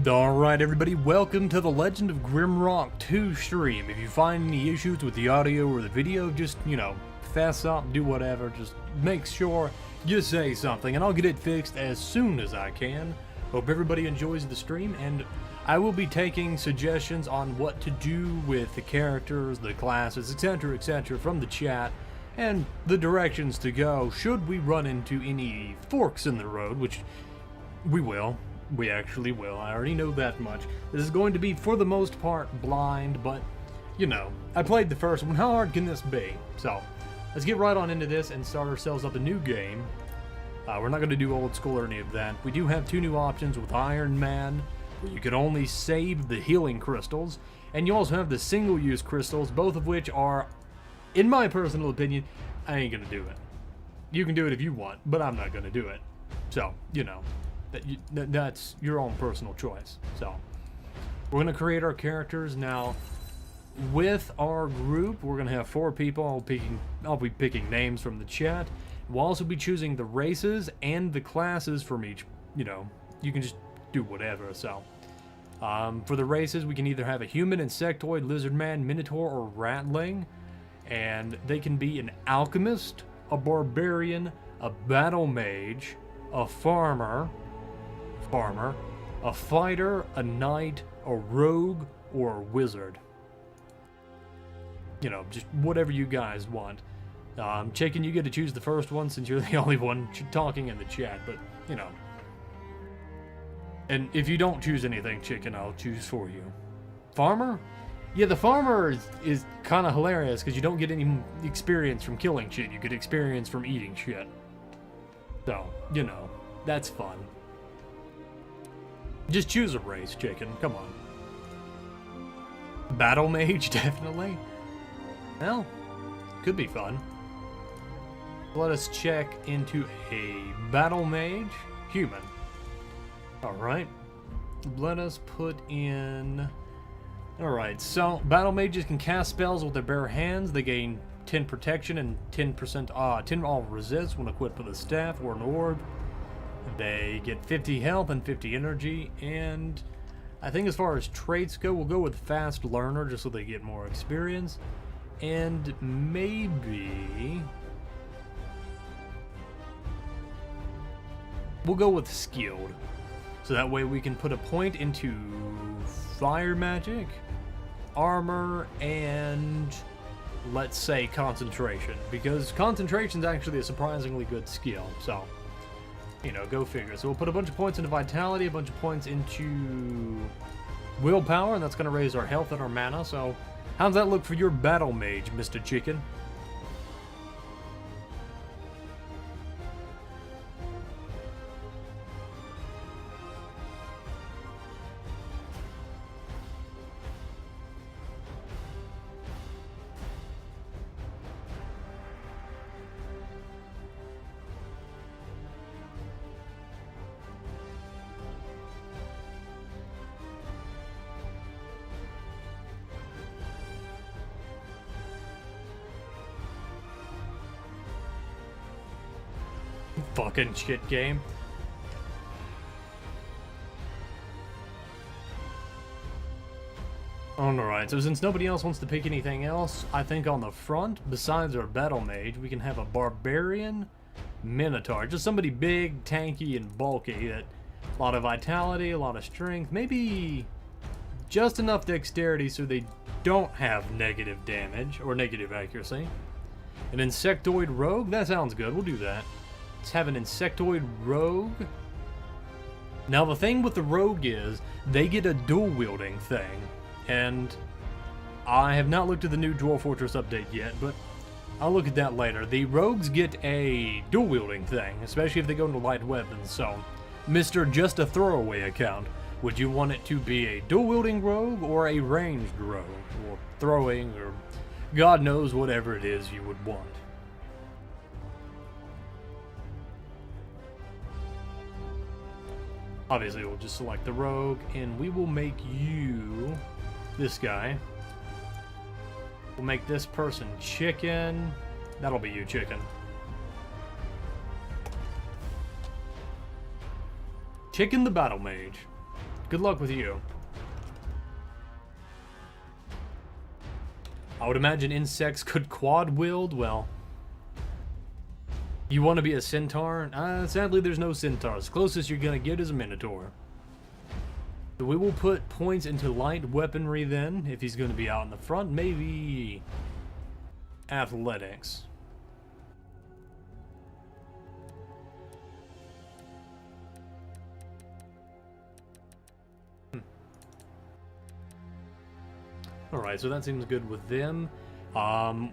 Alright everybody, welcome to the Legend of Grimrock 2 stream. If you find any issues with the audio or the video, just, fess up, do whatever, just make sure you say something, and I'll get it fixed as soon as I can. Hope everybody enjoys the stream, and I will be taking suggestions on what to do with the characters, the classes, etc, from the chat, and the directions to go should we run into any forks in the road, which we will. We actually will. I already know that much. This is going to be, for the most part, blind, but, I played the first one. How hard can this be? So, let's get right on into this and start ourselves up a new game. We're not going to do old school or any of that. We do have two new options with Iron Man, where you can only save the healing crystals, and you also have the single-use crystals, both of which are, in my personal opinion, I ain't going to do it. You can do it if you want, but I'm not going to do it. So, that's your own personal choice. So we're going to create our characters now. With our group, we're going to have 4 people. I'll be picking names from the chat. We'll also be choosing the races and the classes from each. You can just do whatever. So for the races, we can either have a human, insectoid, lizard man, minotaur, or ratling, and they can be an alchemist, a barbarian, a battle mage, a farmer, a fighter, a knight, a rogue, or a wizard. Just whatever you guys want. Chicken, you get to choose the first one since you're the only one talking in the chat, but, And if you don't choose anything, Chicken, I'll choose for you. Farmer? Yeah, the farmer is kind of hilarious because you don't get any experience from killing shit. You get experience from eating shit. So, that's fun. Just choose a race, Chicken. Come on. Battle mage, definitely. Well, could be fun. Let us check into a battle mage. Human. Alright. Let us put in... Alright, so battle mages can cast spells with their bare hands. They gain 10 protection and 10% all resist when equipped with a staff or an orb. They get 50 health and 50 energy, and I think as far as traits go, we'll go with fast learner just so they get more experience, and maybe we'll go with skilled, so that way we can put a point into fire magic, armor, and let's say concentration, because concentration is actually a surprisingly good skill. So go figure. So we'll put a bunch of points into vitality, a bunch of points into willpower, and that's going to raise our health and our mana. So how's that look for your battle mage, Mr. Chicken? Fucking shit game. Alright, so since nobody else wants to pick anything else, I think on the front, besides our battle mage, we can have a barbarian minotaur. Just somebody big, tanky, and bulky. That a lot of vitality, a lot of strength, maybe just enough dexterity so they don't have negative damage or negative accuracy. An insectoid rogue? That sounds good, we'll do that. Let's have an insectoid rogue. Now the thing with the rogue is they get a dual wielding thing, and I have not looked at the new Dwarf Fortress update yet, but I'll look at that later. The rogues get a dual wielding thing, especially if they go into light weapons. So, Mr. Just a Throwaway account, would you want it to be a dual wielding rogue or a ranged rogue, or throwing, or God knows whatever it is you would want? Obviously, we'll just select the rogue, and we will make you this guy. We'll make this person Chicken. That'll be you, Chicken. Chicken the Battle Mage. Good luck with you. I would imagine insects could quad wield. Well, you want to be a centaur? Sadly, there's no centaurs. Closest you're gonna get is a minotaur. So we will put points into light weaponry then. If he's gonna be out in the front, maybe athletics. Alright, so that seems good with them.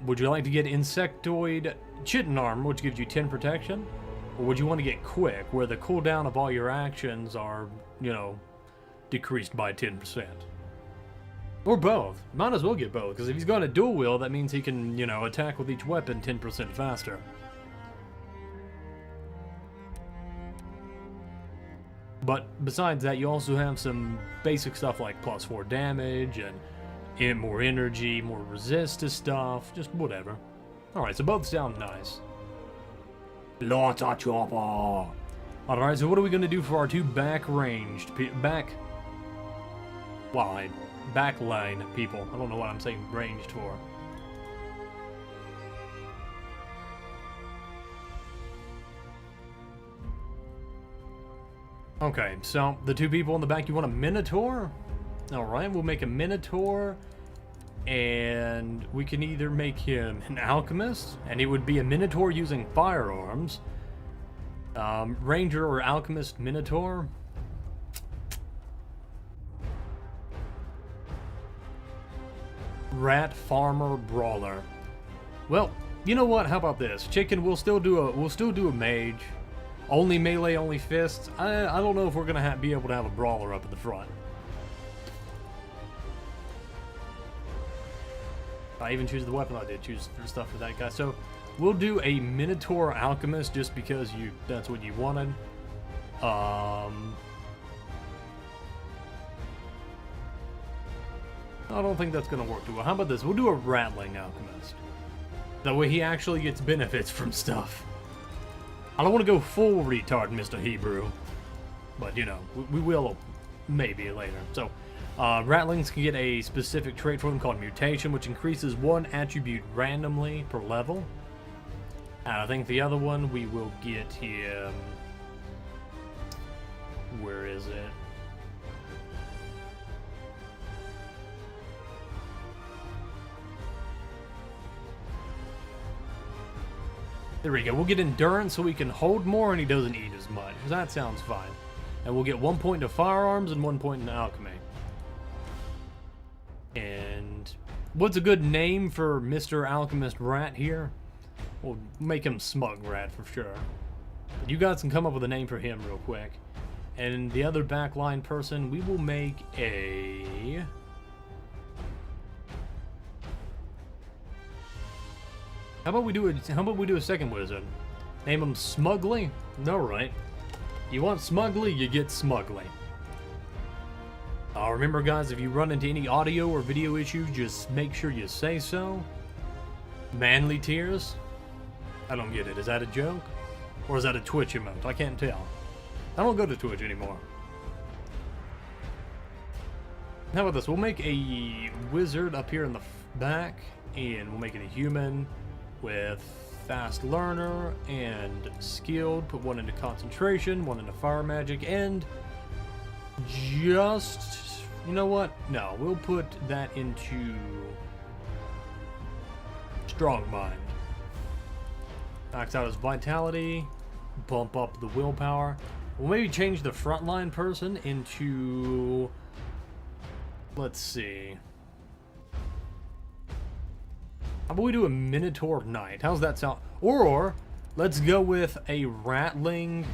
Would you like to get Insectoid Chitin Armor, which gives you 10 protection? Or would you want to get Quick, where the cooldown of all your actions are, you know, decreased by 10%? Or both. Might as well get both, because if he's got a dual wield, that means he can, you know, attack with each weapon 10% faster. But besides that, you also have some basic stuff like +4 damage and more energy, more resist to stuff, just whatever. Alright, so both sound nice. Lotta chopper! Alright, so what are we gonna do for our two backline people? I don't know what I'm saying ranged for. Okay, so the two people in the back, you want a Minotaur? Alright, we'll make a Minotaur, and we can either make him an Alchemist, and he would be a Minotaur using firearms. Ranger or Alchemist Minotaur. Rat Farmer Brawler. Well, you know what? How about this? Chicken, we'll still do a mage. Only melee, only fists. I don't know if we're gonna be able to have a brawler up at the front. I even choose the weapon. I did choose stuff for that guy. So we'll do a Minotaur Alchemist just because that's what you wanted. I don't think that's gonna work too well. How about this? We'll do a Rattling Alchemist. That way he actually gets benefits from stuff. I don't want to go full retard, Mr. Hebrew. But, you know, we will maybe later. So, Rattlings can get a specific trait for them called Mutation, which increases one attribute randomly per level. And I think the other one we will get him... Where is it? There we go. We'll get Endurance so he can hold more and he doesn't eat as much. That sounds fine. And we'll get 1 point to Firearms and 1 point in Alchemy. And what's a good name for Mr. Alchemist Rat here? We'll make him Smug Rat for sure. But you guys can come up with a name for him real quick. And the other backline person, we will make a... How about we do a second wizard? Name him Smugly? No, right. You want Smugly, you get Smugly. Remember guys, if you run into any audio or video issues, just make sure you say so. Manly Tears? I don't get it. Is that a joke? Or is that a Twitch emote? I can't tell. I don't go to Twitch anymore. How about this? We'll make a wizard up here in the back, and we'll make it a human with fast learner and skilled. Put one into concentration, one into fire magic, and just... You know what? No, we'll put that into strong mind. Max out his vitality, bump up the willpower. We'll maybe change the frontline person into... Let's see. How about we do a Minotaur Knight? How's that sound? Or let's go with a Rattling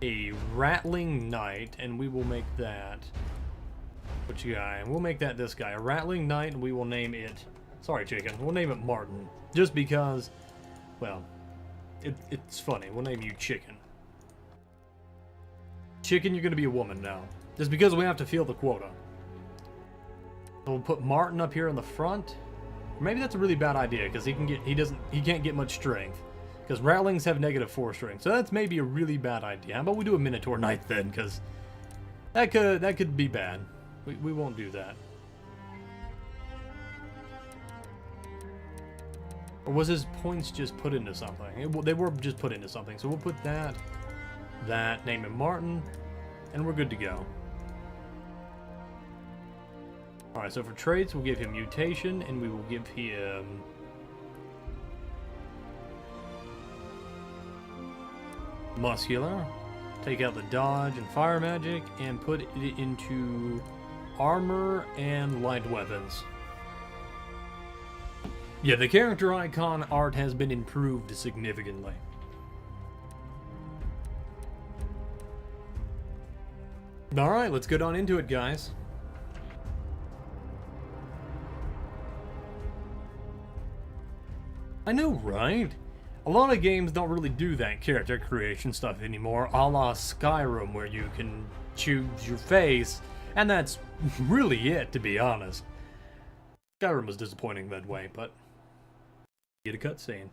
Knight, and we will make that... Which guy? We'll make that this guy. A Rattling Knight, and we will name it... Sorry, Chicken. We'll name it Martin. Just because, well, it's funny. We'll name you Chicken. Chicken, you're going to be a woman now. Just because we have to fill the quota. So we'll put Martin up here in the front. Maybe that's a really bad idea, because he can't get much strength. Because Rattlings have -4 strength. So that's maybe a really bad idea. How about we do a Minotaur Knight then, because That could be bad. We won't do that. Or was his points just put into something? They were just put into something. So we'll put that, name him Martin, and we're good to go. Alright, so for traits, we'll give him mutation, and we will give him... muscular. Take out the dodge and fire magic, and put it into armor and light weapons. Yeah, the character icon art has been improved significantly. Alright, let's get on into it, guys. I know, right? A lot of games don't really do that character creation stuff anymore, a la Skyrim, where you can choose your face, and that's really it, to be honest. Skyrim was disappointing that way, but... get a cutscene.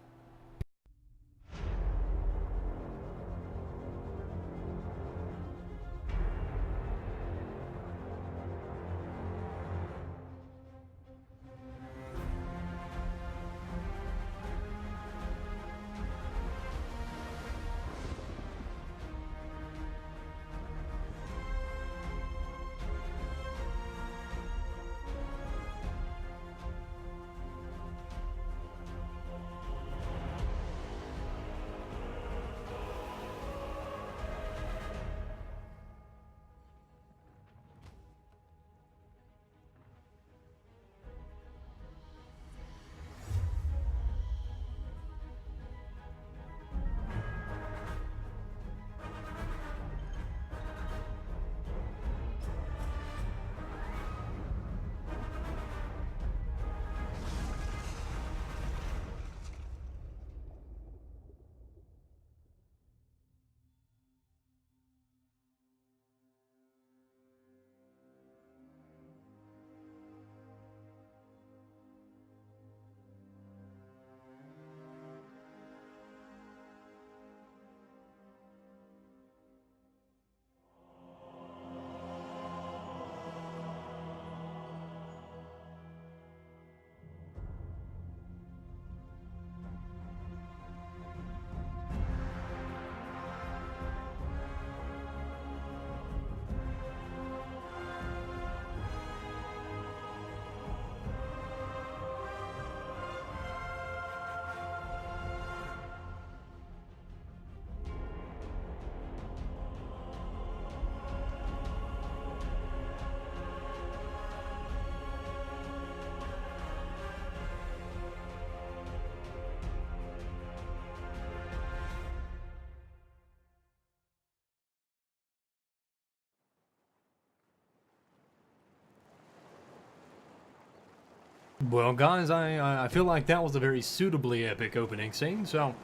Well, guys, I feel like that was a very suitably epic opening scene, so...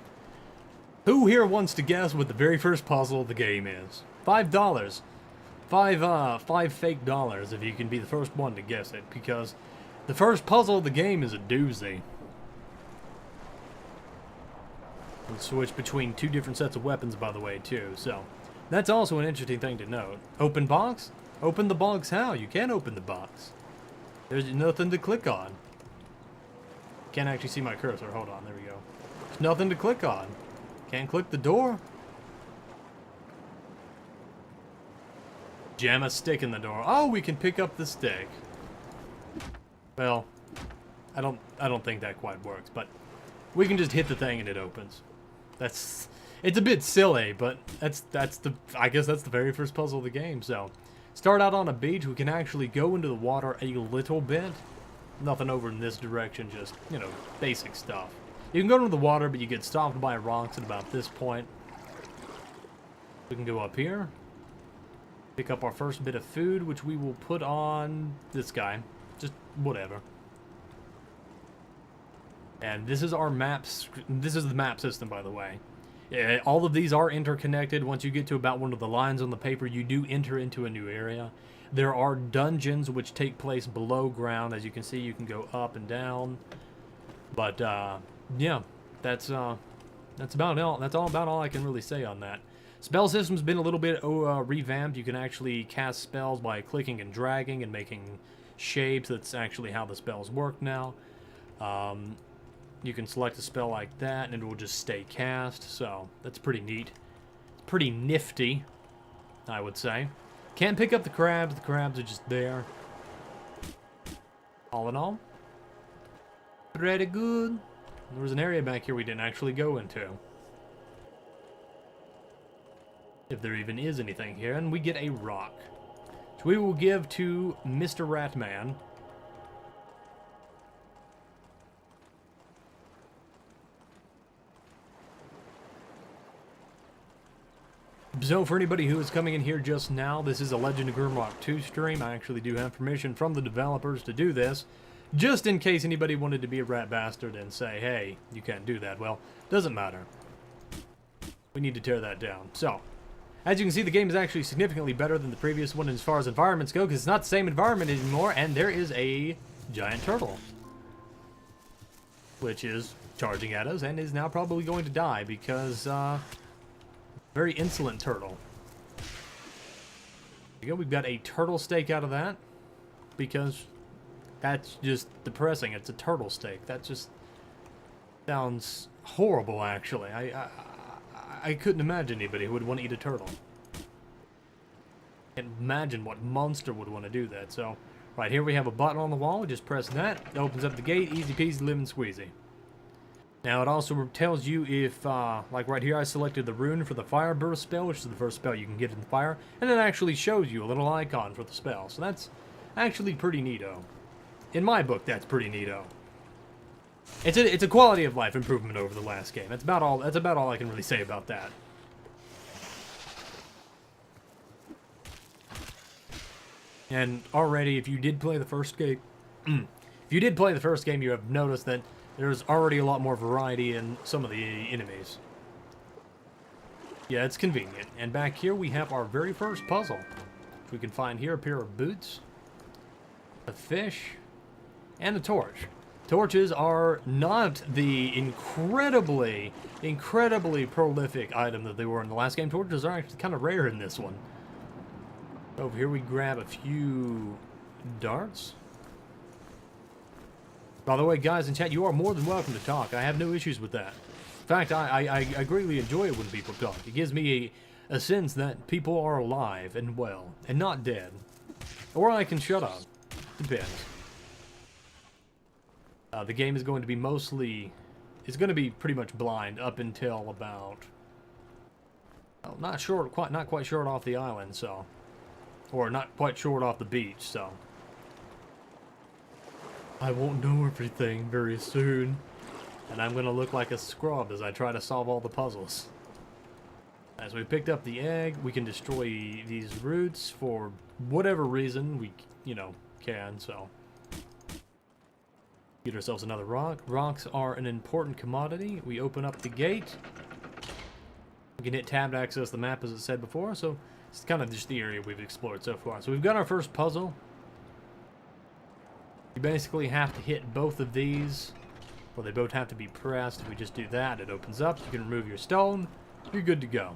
who here wants to guess what the very first puzzle of the game is? $5. Five fake dollars if you can be the first one to guess it, because the first puzzle of the game is a doozy. We'll switch between two different sets of weapons, by the way, too, so... that's also an interesting thing to note. Open box? Open the box how? You can't open the box. There's nothing to click on. Can't actually see my cursor. Hold on, there we go. There's nothing to click on. Can't click the door. Jam a stick in the door. Oh, we can pick up the stick. Well, I don't think that quite works, but we can just hit the thing and it opens. It's a bit silly, but I guess that's the very first puzzle of the game, so. Start out on a beach, we can actually go into the water a little bit. Nothing over in this direction, just, you know, basic stuff. You can go into the water, but you get stopped by rocks at about this point. We can go up here. Pick up our first bit of food, which we will put on this guy. Just whatever. And this is our maps. This is the map system, by the way. All of these are interconnected. Once you get to about one of the lines on the paper, you do enter into a new area. There are dungeons which take place below ground. As you can see, you can go up and down. But yeah, that's about all. That's all about all I can really say on that. Spell system's been a little bit revamped. You can actually cast spells by clicking and dragging and making shapes. That's actually how the spells work now. You can select a spell like that and it will just stay cast, so that's pretty neat. It's pretty nifty, I would say. Can't pick up the crabs are just there. All in all, pretty good. There was an area back here we didn't actually go into. If there even is anything here, and we get a rock, which we will give to Mr. Ratman. So for anybody who is coming in here just now, this is a Legend of Grimrock 2 stream. I actually do have permission from the developers to do this, just in case anybody wanted to be a rat bastard and say, hey, you can't do that. Well, doesn't matter. We need to tear that down. So, as you can see, the game is actually significantly better than the previous one as far as environments go, because it's not the same environment anymore, and there is a giant turtle, which is charging at us and is now probably going to die because, very insolent turtle. There you go, we've got a turtle steak out of that, because that's just depressing. It's a turtle steak. That just sounds horrible, actually. I couldn't imagine anybody who would want to eat a turtle. Can't imagine what monster would want to do that. So, right here we have a button on the wall. We just press that. It opens up the gate. Easy peasy, lemon squeezy. Now, it also tells you if, like right here, I selected the rune for the fire burst spell, which is the first spell you can get in the fire, and it actually shows you a little icon for the spell. So that's actually pretty neato. In my book, that's pretty neato. It's a quality of life improvement over the last game. That's about all I can really say about that. And already, if you did play the first game, you have noticed that there's already a lot more variety in some of the enemies. Yeah, it's convenient. And back here we have our very first puzzle. We can find here a pair of boots, a fish, and a torch. Torches are not the incredibly prolific item that they were in the last game. Torches are actually kind of rare in this one. Over here we grab a few darts. By the way, guys in chat, you are more than welcome to talk. I have no issues with that. In fact, I greatly enjoy it when people talk. It gives me a sense that people are alive and well, and not dead. Or I can shut up. Depends. The game is going to be it's going to be pretty much blind up until about, well, not quite short off the island, so, or not quite short off the beach, so. I won't know everything very soon, and I'm going to look like a scrub as I try to solve all the puzzles. As we picked up the egg, we can destroy these roots for whatever reason we, can, so. Get ourselves another rock. Rocks are an important commodity. We open up the gate. We can hit tab to access the map as it said before, so it's kind of just the area we've explored so far. So we've got our first puzzle. You basically have to hit both of these, or they both have to be pressed. If we just do that, it opens up. You can remove your stone. You're good to go.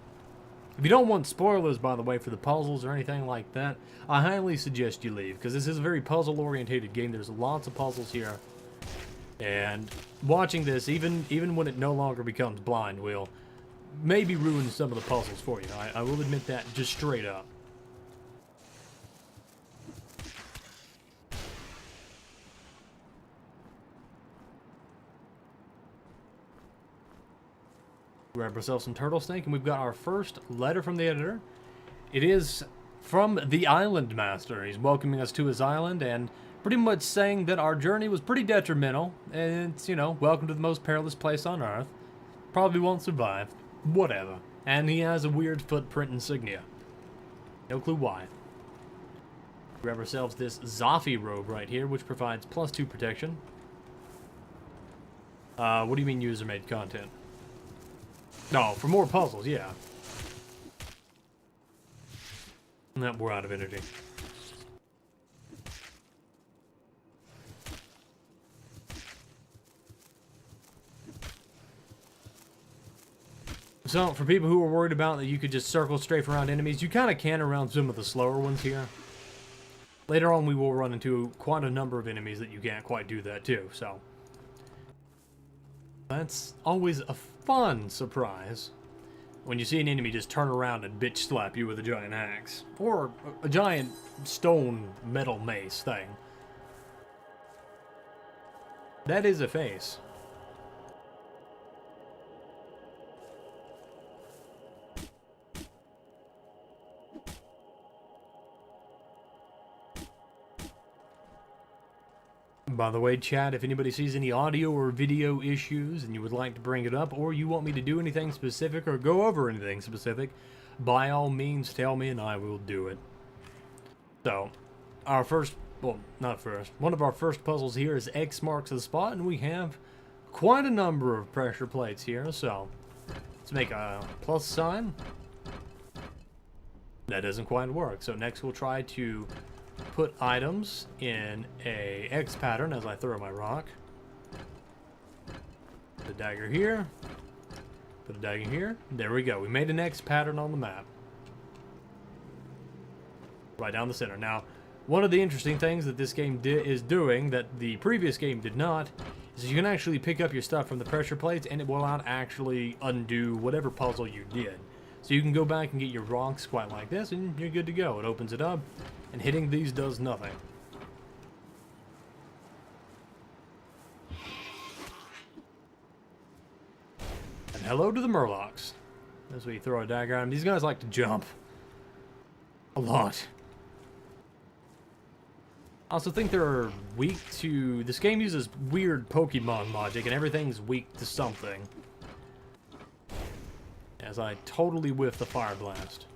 If you don't want spoilers, by the way, for the puzzles or anything like that, I highly suggest you leave, because this is a very puzzle-oriented game. There's lots of puzzles here. And watching this, even when it no longer becomes blind, will maybe ruin some of the puzzles for you. I will admit that just straight up. Grab ourselves some turtle steak, and we've got our first letter from the editor. It is from the Island Master. He's welcoming us to his island and pretty much saying that our journey was pretty detrimental, and it's, welcome to the most perilous place on Earth. Probably won't survive. Whatever. And he has a weird footprint insignia. No clue why. Grab ourselves this Zaffi robe right here, which provides +2 protection. What do you mean user-made content? No, for more puzzles, yeah. No, we're out of energy. So, for people who are worried about that you could just circle strafe around enemies, you kind of can around some of the slower ones here. Later on, we will run into quite a number of enemies that you can't quite do that too, so. That's always a fun surprise when you see an enemy just turn around and bitch slap you with a giant axe. Or a giant stone metal mace thing. That is a face. By the way, chat, if anybody sees any audio or video issues and you would like to bring it up, or you want me to do anything specific or go over anything specific, by all means tell me and I will do it. So, our first, well, not first, one of our first puzzles here is X marks the spot, and we have quite a number of pressure plates here, so let's make a plus sign. That doesn't quite work, so next we'll try to put items in a X pattern as I throw my rock. Put a dagger here. Put a dagger here. There we go. We made an X pattern on the map. Right down the center. Now, one of the interesting things that this game is doing that the previous game did not is you can actually pick up your stuff from the pressure plates and it will not actually undo whatever puzzle you did. So you can go back and get your rocks quite like this and you're good to go. It opens it up. And hitting these does nothing. And hello to the Murlocs. As we throw a dagger at them. These guys like to jump. A lot. I also think they're weak to... This game uses weird Pokemon logic and everything's weak to something. As I totally whiff the fire blast.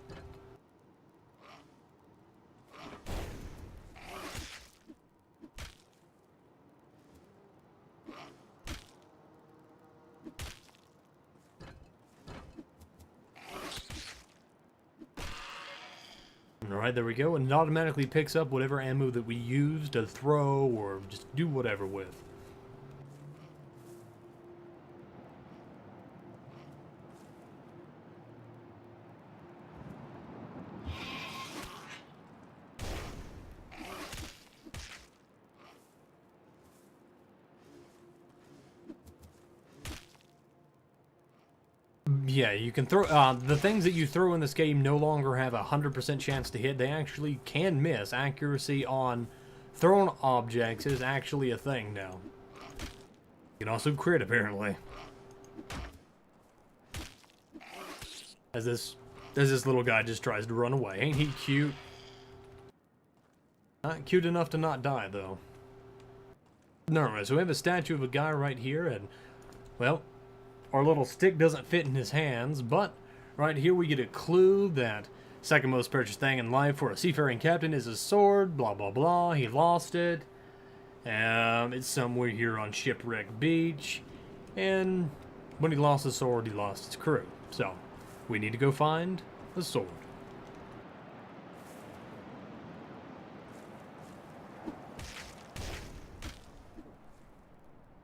Alright, there we go, and it automatically picks up whatever ammo that we use to throw or just do whatever with. Yeah, you can throw... the things that you throw in this game no longer have a 100% chance to hit. They actually can miss. Accuracy on thrown objects is actually a thing now. You can also crit, apparently. As this little guy just tries to run away. Ain't he cute? Not cute enough to not die, though. Alright, so we have a statue of a guy right here, and... well... our little stick doesn't fit in his hands, but right here we get a clue that second most purchased thing in life for a seafaring captain is his sword, blah blah blah, he lost it. It's somewhere here on Shipwreck Beach, and when he lost his sword, he lost his crew. So, we need to go find the sword.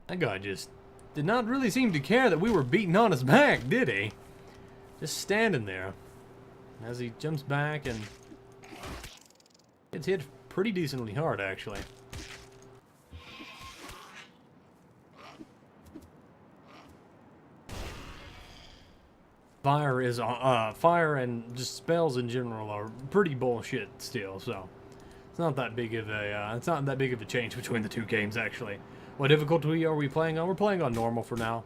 That guy just... did not really seem to care that we were beating on his back, did he? Just standing there. As he jumps back and... gets hit pretty decently hard, actually. Fire is... fire and just spells in general are pretty bullshit still, so... it's not that big of a change between the two games, actually. What difficulty are we playing on? We're playing on normal for now.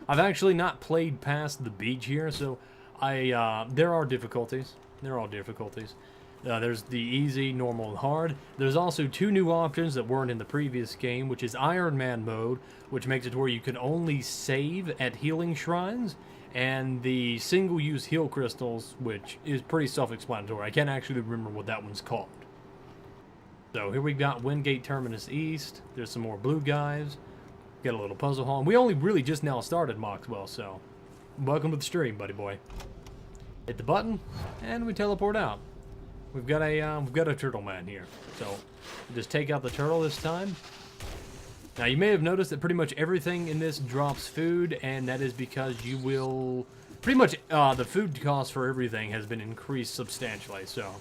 I've actually not played past the beach here, so there are difficulties. There are difficulties. There's the easy, normal, and hard. There's also two new options that weren't in the previous game, which is Iron Man mode, which makes it to where you can only save at healing shrines, and the single-use heal crystals, which is pretty self-explanatory. I can't actually remember what that one's called. So here we've got Wingate Terminus East. There's some more blue guys. Got a little puzzle hall. And we only really just now started Moxwell, so welcome to the stream, buddy boy. Hit the button, and we teleport out. We've got a turtle man here. So we'll just take out the turtle this time. Now you may have noticed that pretty much everything in this drops food, and that is because you will pretty much the food cost for everything has been increased substantially, so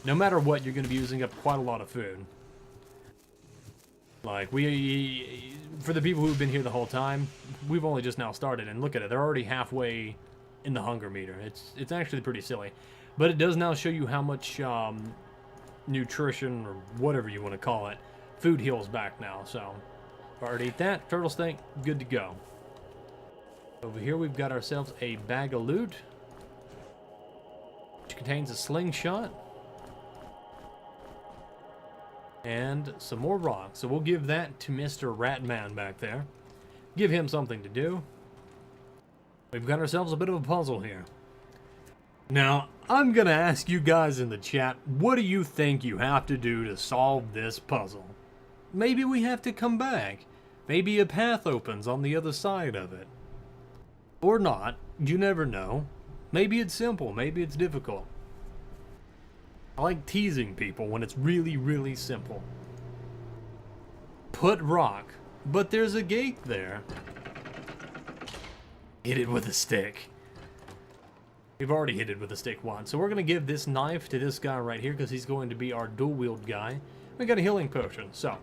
no matter what, you're going to be using up quite a lot of food. Like, for the people who've been here the whole time, we've only just now started, and look at it, they're already halfway in the hunger meter. It's actually pretty silly. But it does now show you how much nutrition, or whatever you want to call it, food heals back now, so already ate that, turtle steak, good to go. Over here we've got ourselves a bag of loot, which contains a slingshot and some more rocks. So we'll give that to Mr. Ratman back there. Give him something to do. We've got ourselves a bit of a puzzle here. Now, I'm gonna ask you guys in the chat, what do you think you have to do to solve this puzzle? Maybe we have to come back. Maybe a path opens on the other side of it. Or not, you never know. Maybe it's simple, maybe it's difficult. I like teasing people when it's really, really simple. Put rock, but there's a gate there. Hit it with a stick. We've already hit it with a stick once, so we're going to give this knife to this guy right here because he's going to be our dual-wield guy. We got a healing potion, so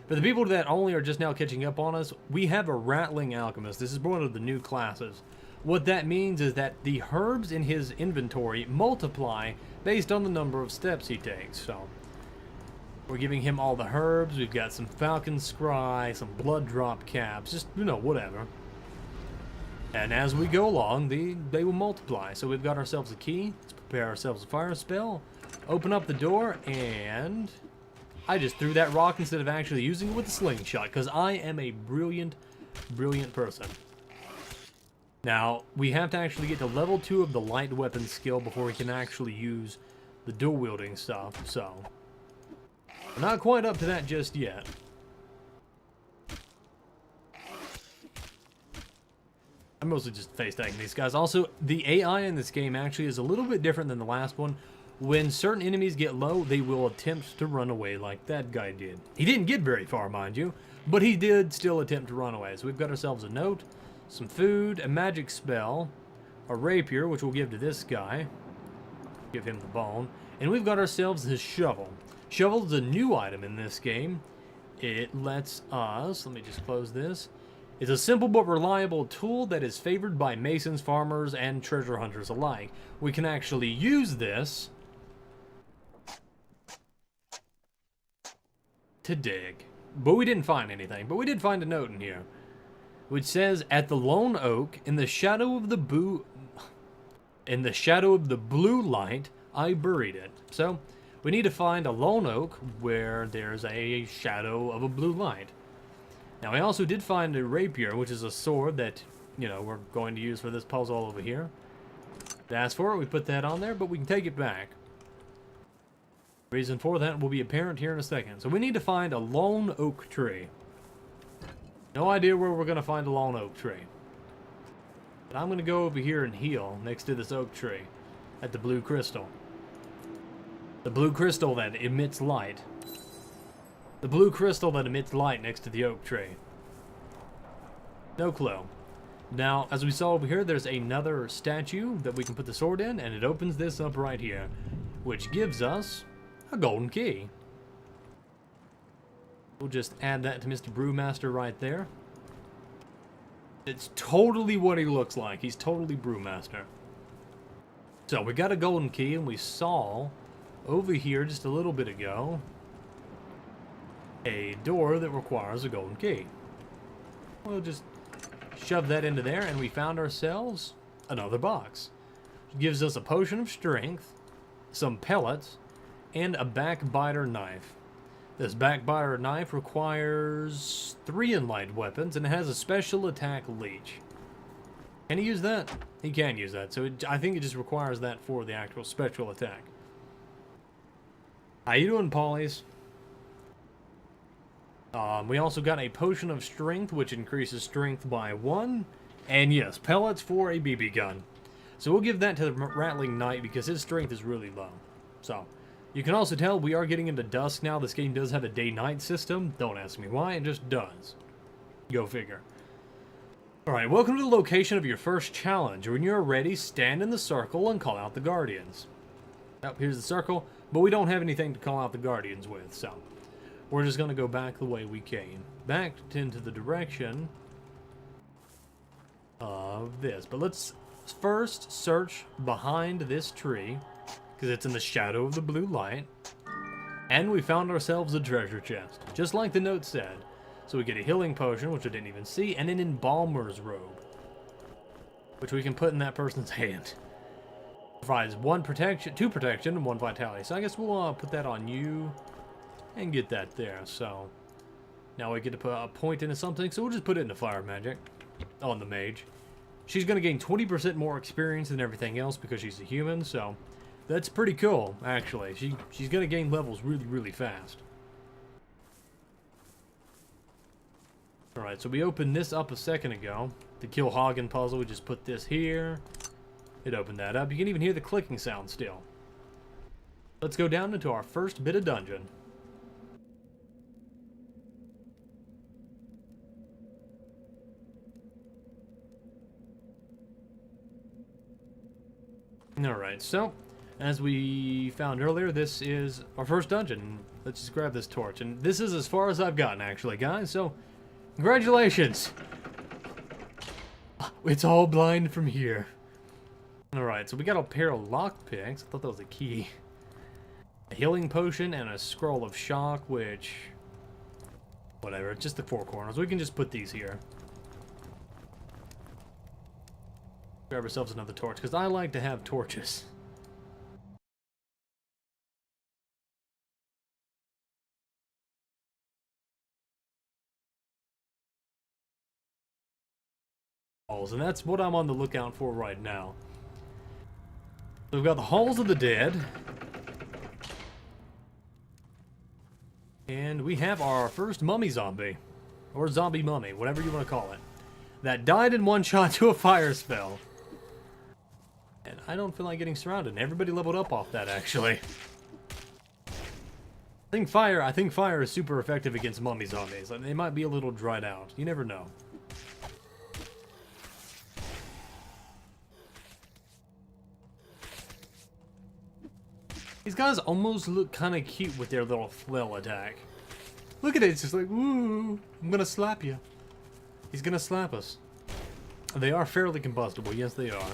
for the people that only are just now catching up on us, we have a Rattling Alchemist. This is one of the new classes. What that means is that the herbs in his inventory multiply based on the number of steps he takes. So we're giving him all the herbs. We've got some Falcon Scry, some Blood Drop Caps, just, you know, whatever. And as we go along, they will multiply. So we've got ourselves a key. Let's prepare ourselves a fire spell. Open up the door, and I just threw that rock instead of actually using it with a slingshot, because I am a brilliant, brilliant person. Now, we have to actually get to level 2 of the light weapon skill before we can actually use the dual wielding stuff, so we're not quite up to that just yet. I'm mostly just face tagging these guys. Also, the AI in this game actually is a little bit different than the last one. When certain enemies get low, they will attempt to run away like that guy did. He didn't get very far, mind you, but he did still attempt to run away. So we've got ourselves a note, some food, a magic spell, a rapier, which we'll give to this guy. Give him the bone. And we've got ourselves his shovel. Shovel is a new item in this game. It lets us, let me just close this. It's a simple but reliable tool that is favored by masons, farmers, and treasure hunters alike. We can actually use this to dig. But we didn't find anything. But we did find a note in here, which says, "At the lone oak, in the shadow of the blue light, I buried it." So we need to find a lone oak where there's a shadow of a blue light. Now, we also did find a rapier, which is a sword that, you know, we're going to use for this puzzle over here. To ask for it, we put that on there, but we can take it back. The reason for that will be apparent here in a second. So we need to find a lone oak tree. No idea where we're going to find a lone oak tree. But I'm going to go over here and heal next to this oak tree at the blue crystal. The blue crystal that emits light. The blue crystal that emits light next to the oak tree. No clue. Now, as we saw over here, there's another statue that we can put the sword in, and it opens this up right here, which gives us a golden key. We'll just add that to Mr. Brewmaster right there. It's totally what he looks like. He's totally Brewmaster. So, we got a golden key, and we saw over here just a little bit ago a door that requires a golden key. We'll just shove that into there, and we found ourselves another box. It gives us a potion of strength, some pellets, and a backbiter knife. This backbiter knife requires 3 enlightened weapons, and it has a special attack leech. Can he use that? He can use that, so I think it just requires that for the actual special attack. How you doing, Pollies? We also got a potion of strength, which increases strength by 1. And yes, pellets for a BB gun. So we'll give that to the Rattling Knight because his strength is really low. So, you can also tell we are getting into dusk now. This game does have a day-night system. Don't ask me why, it just does. Go figure. Alright, welcome to the location of your first challenge. When you're ready, stand in the circle and call out the Guardians. Yep, here's the circle, but we don't have anything to call out the Guardians with, so we're just going to go back the way we came. Back into the direction of this. But let's first search behind this tree, because it's in the shadow of the blue light. And we found ourselves a treasure chest, just like the note said. So we get a healing potion, which I didn't even see, and an embalmer's robe, which we can put in that person's hand. Provides 2 protection, and 1 vitality. So I guess we'll put that on you and get that there. So now we get to put a point into something, so we'll just put it into fire magic on the mage. She's going to gain 20% more experience than everything else because she's a human, so that's pretty cool, actually. She's going to gain levels really, really fast. Alright, so we opened this up a second ago. To kill Hagen puzzle, we just put this here. It opened that up. You can even hear the clicking sound still. Let's go down into our first bit of dungeon. Alright, so as we found earlier, this is our first dungeon. Let's just grab this torch. And this is as far as I've gotten, actually, guys, so congratulations! It's all blind from here. Alright, so we got a pair of lockpicks. I thought that was a key. A healing potion and a scroll of shock, which... whatever, it's just the 4 corners. We can just put these here. Grab ourselves another torch, because I like to have torches. And that's what I'm on the lookout for right now. So we've got the Halls of the Dead. And we have our first mummy zombie. Or zombie mummy, whatever you want to call it. That died in one shot to a fire spell. And I don't feel like getting surrounded. Everybody leveled up off that, actually. I think fire is super effective against mummy zombies. Like, they might be a little dried out. You never know. These guys almost look kind of cute with their little flail attack. Look at it, it's just like, woo, I'm gonna slap you. He's gonna slap us. They are fairly combustible, yes they are.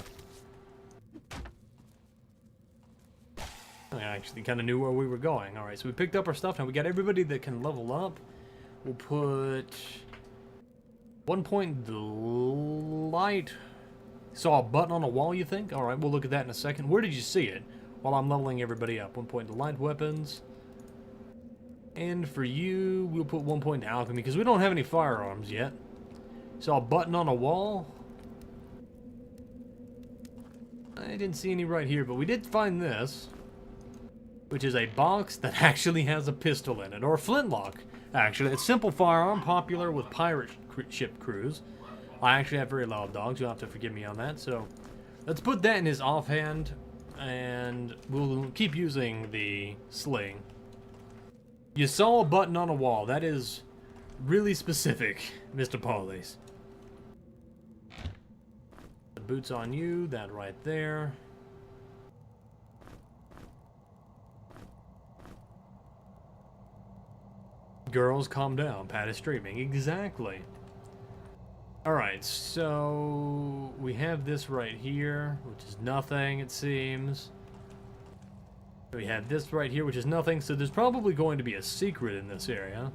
I actually kind of knew where we were going. Alright, so we picked up our stuff, now we got everybody that can level up. We'll put 1 point in the light. Saw a button on a wall, you think? Alright, we'll look at that in a second. Where did you see it? While I'm leveling everybody up. 1 point to light weapons. And for you, we'll put 1 point to alchemy, because we don't have any firearms yet. Saw a button on a wall. I didn't see any right here, but we did find this. Which is a box that actually has a pistol in it. Or a flintlock, actually. It's a simple firearm, popular with pirate ship crews. I actually have very loud dogs. You'll have to forgive me on that. So, let's put that in his offhand. And we'll keep using the sling. You saw a button on a wall. That is really specific, Mr. Paulies. The boots on you, that right there. Girls, calm down. Pat is streaming. Exactly. Alright, so we have this right here, which is nothing, it seems. We have this right here, which is nothing, so there's probably going to be a secret in this area.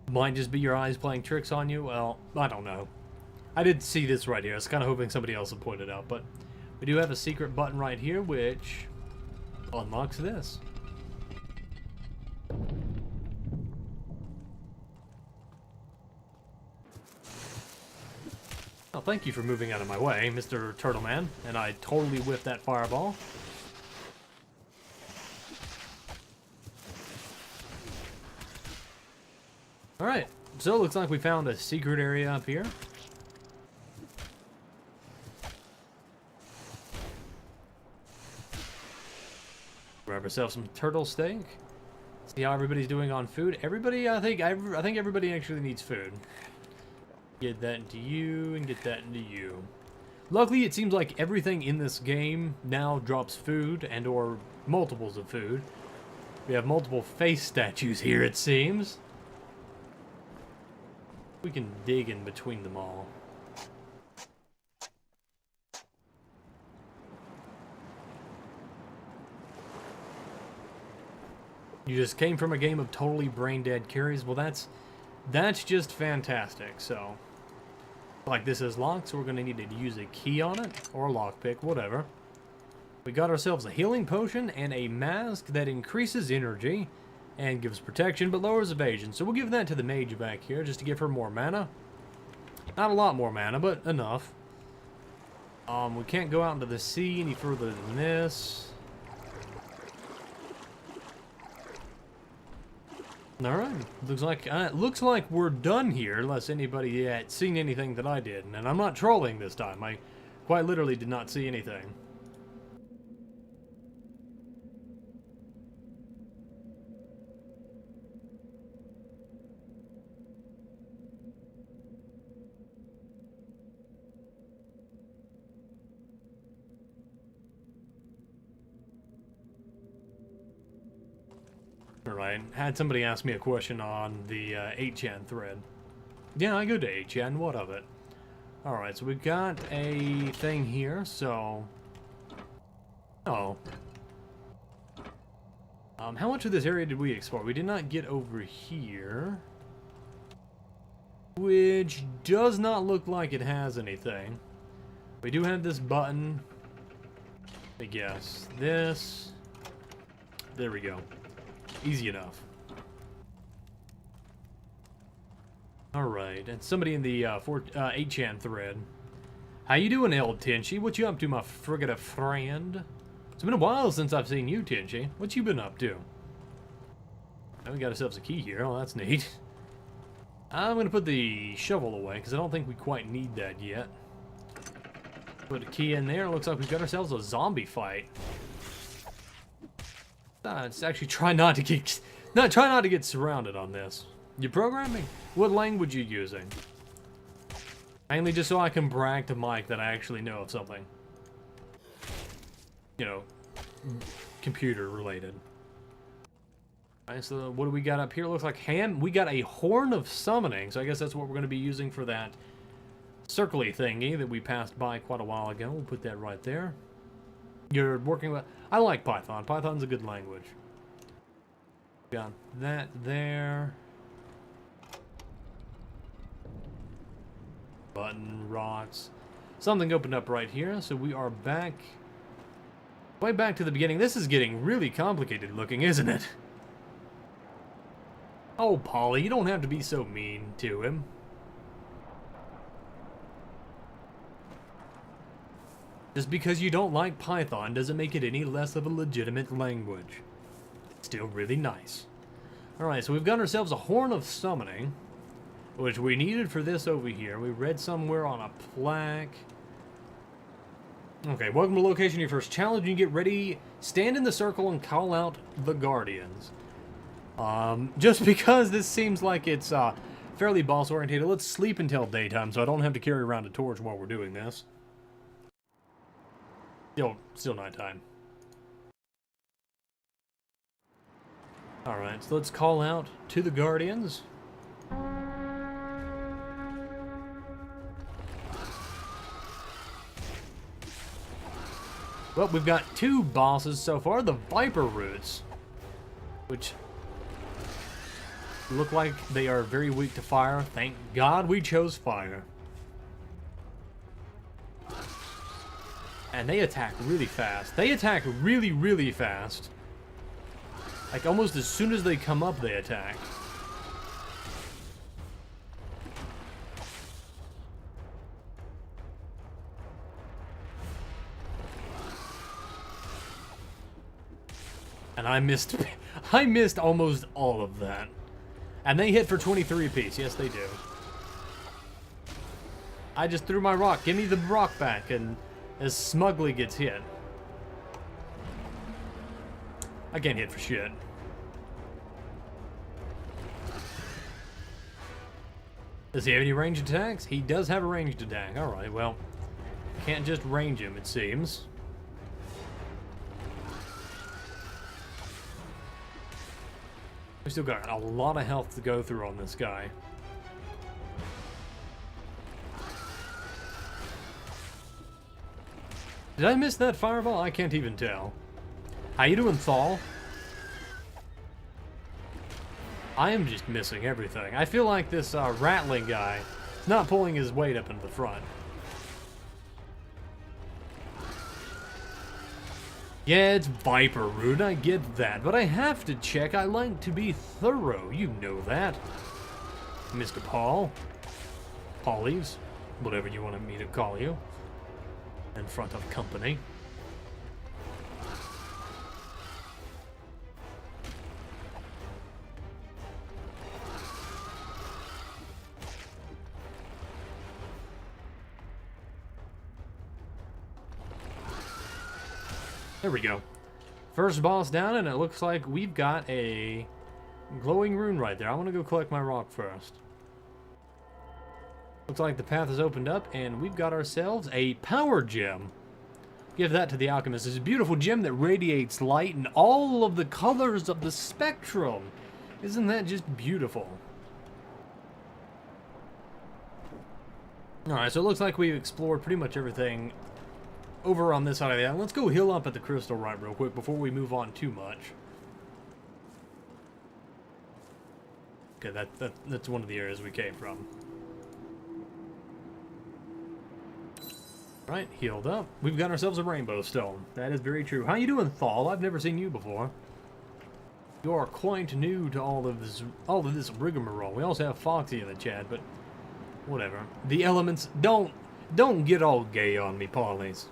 Might just be your eyes playing tricks on you? Well, I don't know. I did see this right here. I was kind of hoping somebody else would point it out, but we do have a secret button right here, which unlocks this. Oh, thank you for moving out of my way, Mr. Turtleman. And I totally whiffed that fireball. Alright, so it looks like we found a secret area up here. Grab ourselves some turtle steak. See how everybody's doing on food. Everybody, I think everybody actually needs food. Get that into you and get that into you. Luckily, it seems like everything in this game now drops food and or multiples of food. We have multiple face statues here, it seems. We can dig in between them all. You just came from a game of totally brain-dead carries. Well, that's just fantastic. So, like this is locked, so we're going to need to use a key on it, or a lockpick, whatever. We got ourselves a healing potion and a mask that increases energy and gives protection, but lowers evasion. So we'll give that to the mage back here, just to give her more mana. Not a lot more mana, but enough. We can't go out into the sea any further than this. Alright, looks like we're done here, unless anybody had seen anything that I did. And I'm not trolling this time, I quite literally did not see anything. Alright, had somebody ask me a question on the 8chan thread. Yeah, I go to 8chan, what of it? Alright, so we've got a thing here, so... Oh. How much of this area did we explore? We did not get over here. Which does not look like it has anything. We do have this button. I guess. This. There we go. Easy enough. Alright, and somebody in the 8chan thread. How you doing, El Tinchy? What you up to, my frigate friend? It's been a while since I've seen you, Tinchy. What you been up to? Now we got ourselves a key here. Oh, that's neat. I'm going to put the shovel away, because I don't think we quite need that yet. Put a key in there. Looks like we've got ourselves a zombie fight. Let's actually try not to get surrounded on this. You programming? What language you using? Mainly just so I can brag to Mike that I actually know of something. You know, computer related. Alright, so what do we got up here? Looks like we got a horn of summoning, so I guess that's what we're going to be using for that circly thingy that we passed by quite a while ago. We'll put that right there. You're working with... I like Python. Python's a good language. Got that there. Button, rocks. Something opened up right here, so we are back... way back to the beginning. This is getting really complicated looking, isn't it? Oh, Polly, you don't have to be so mean to him. Just because you don't like Python doesn't make it any less of a legitimate language. It's still really nice. Alright, so we've got ourselves a Horn of Summoning, which we needed for this over here. We read somewhere on a plaque. Okay, welcome to location, your first challenge. You get ready, stand in the circle and call out the Guardians. Just because this seems like it's fairly boss oriented, let's sleep until daytime so I don't have to carry around a torch while we're doing this. Still nighttime. Alright, so let's call out to the Guardians. Well, we've got two bosses so far, the Viper Roots, which look like they are very weak to fire. Thank God we chose fire. And they attack really fast. They attack really, really fast. Like, almost as soon as they come up, they attack. And I missed almost all of that. And they hit for 23 apiece. Yes, they do. I just threw my rock. Give me the rock back, and as smugly gets hit. I can't hit for shit. Does he have any ranged attacks? He does have a ranged attack. Alright, well, can't just range him, it seems. We still got a lot of health to go through on this guy. Did I miss that fireball? I can't even tell. How you doing, Thal? I am just missing everything. I feel like this rattling guy is not pulling his weight up into the front. Yeah, it's Viper Root, I get that, but I have to check. I like to be thorough, you know that. Mr. Paul. Paulies, whatever you wanted me to call you. In front of company. There we go. First boss down, and it looks like we've got a glowing rune right there. I want to go collect my rock first. Looks like the path is opened up, and we've got ourselves a power gem. Give that to the alchemist. It's a beautiful gem that radiates light in all of the colors of the spectrum. Isn't that just beautiful? Alright, so it looks like we've explored pretty much everything over on this side of the island. Let's go heal up at the crystal right real quick before we move on too much. Okay, that's one of the areas we came from. Right, healed up. We've got ourselves a rainbow stone. That is very true. How you doing, Thal? I've never seen you before. You are quite new to all of this rigmarole. We also have Foxy in the chat, but whatever. The elements don't get all gay on me, Paulies.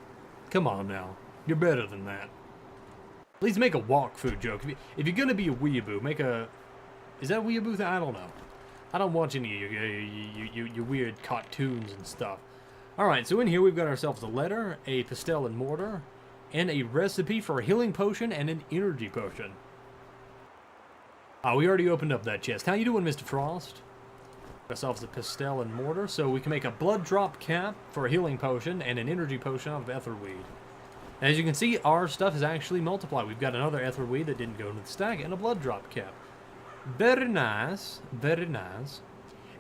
Come on now. You're better than that. At least make a walk food joke. If you're gonna be a weeaboo, make a... Is that a weeaboo? I don't know. I don't watch any of your weird cartoons and stuff. Alright, so in here we've got ourselves a letter, a pastel and mortar, and a recipe for a healing potion and an energy potion. We already opened up that chest. How you doing, Mr. Frost? Got ourselves a pastel and mortar, so we can make a blood drop cap for a healing potion and an energy potion out of etherweed. As you can see, our stuff is actually multiplied. We've got another etherweed that didn't go into the stack and a blood drop cap. Very nice, very nice.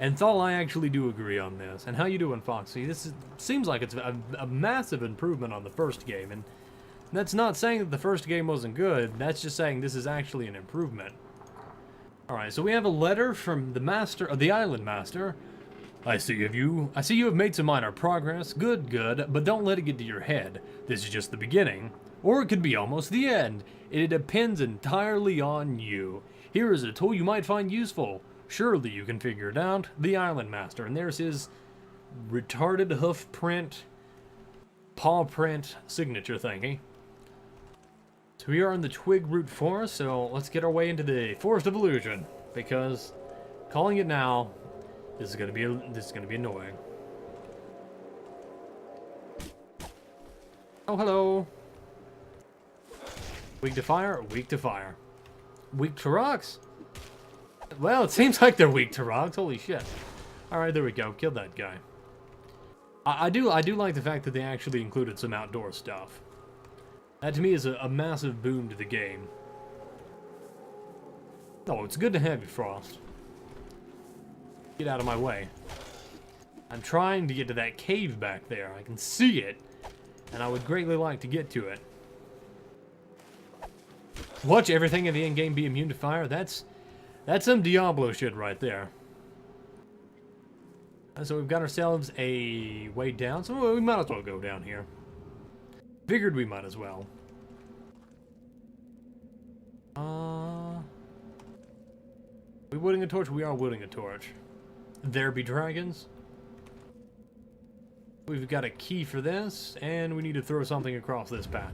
And Thal, I actually do agree on this. And how you doing, Foxy? Seems like it's a massive improvement on the first game, and that's not saying that the first game wasn't good. That's just saying this is actually an improvement. Alright, so we have a letter from the master, the island master. I see you have made some minor progress. Good, but don't let it get to your head. This is just the beginning. Or it could be almost the end. It depends entirely on you. Here is a tool you might find useful. Surely you can figure it out. The Island Master. And there's his retarded hoof print, paw print signature thingy. So we are in the Twig Root Forest, so let's get our way into the Forest of Illusion. Because calling it now, this is gonna be annoying. Oh, hello. Weak to fire, weak to fire. Weak to rocks? Well, it seems like they're weak to rocks. Holy shit. Alright, there we go. Killed that guy. I do like the fact that they actually included some outdoor stuff. That to me is a massive boon to the game. Oh, it's good to have you, Frost. Get out of my way. I'm trying to get to that cave back there. I can see it, and I would greatly like to get to it. Watch everything in the endgame be immune to fire. That's some Diablo shit right there. So we've got ourselves a way down, so we might as well go down here. Figured we might as well. We wielding a torch? We are wielding a torch. There be dragons. We've got a key for this, and we need to throw something across this path.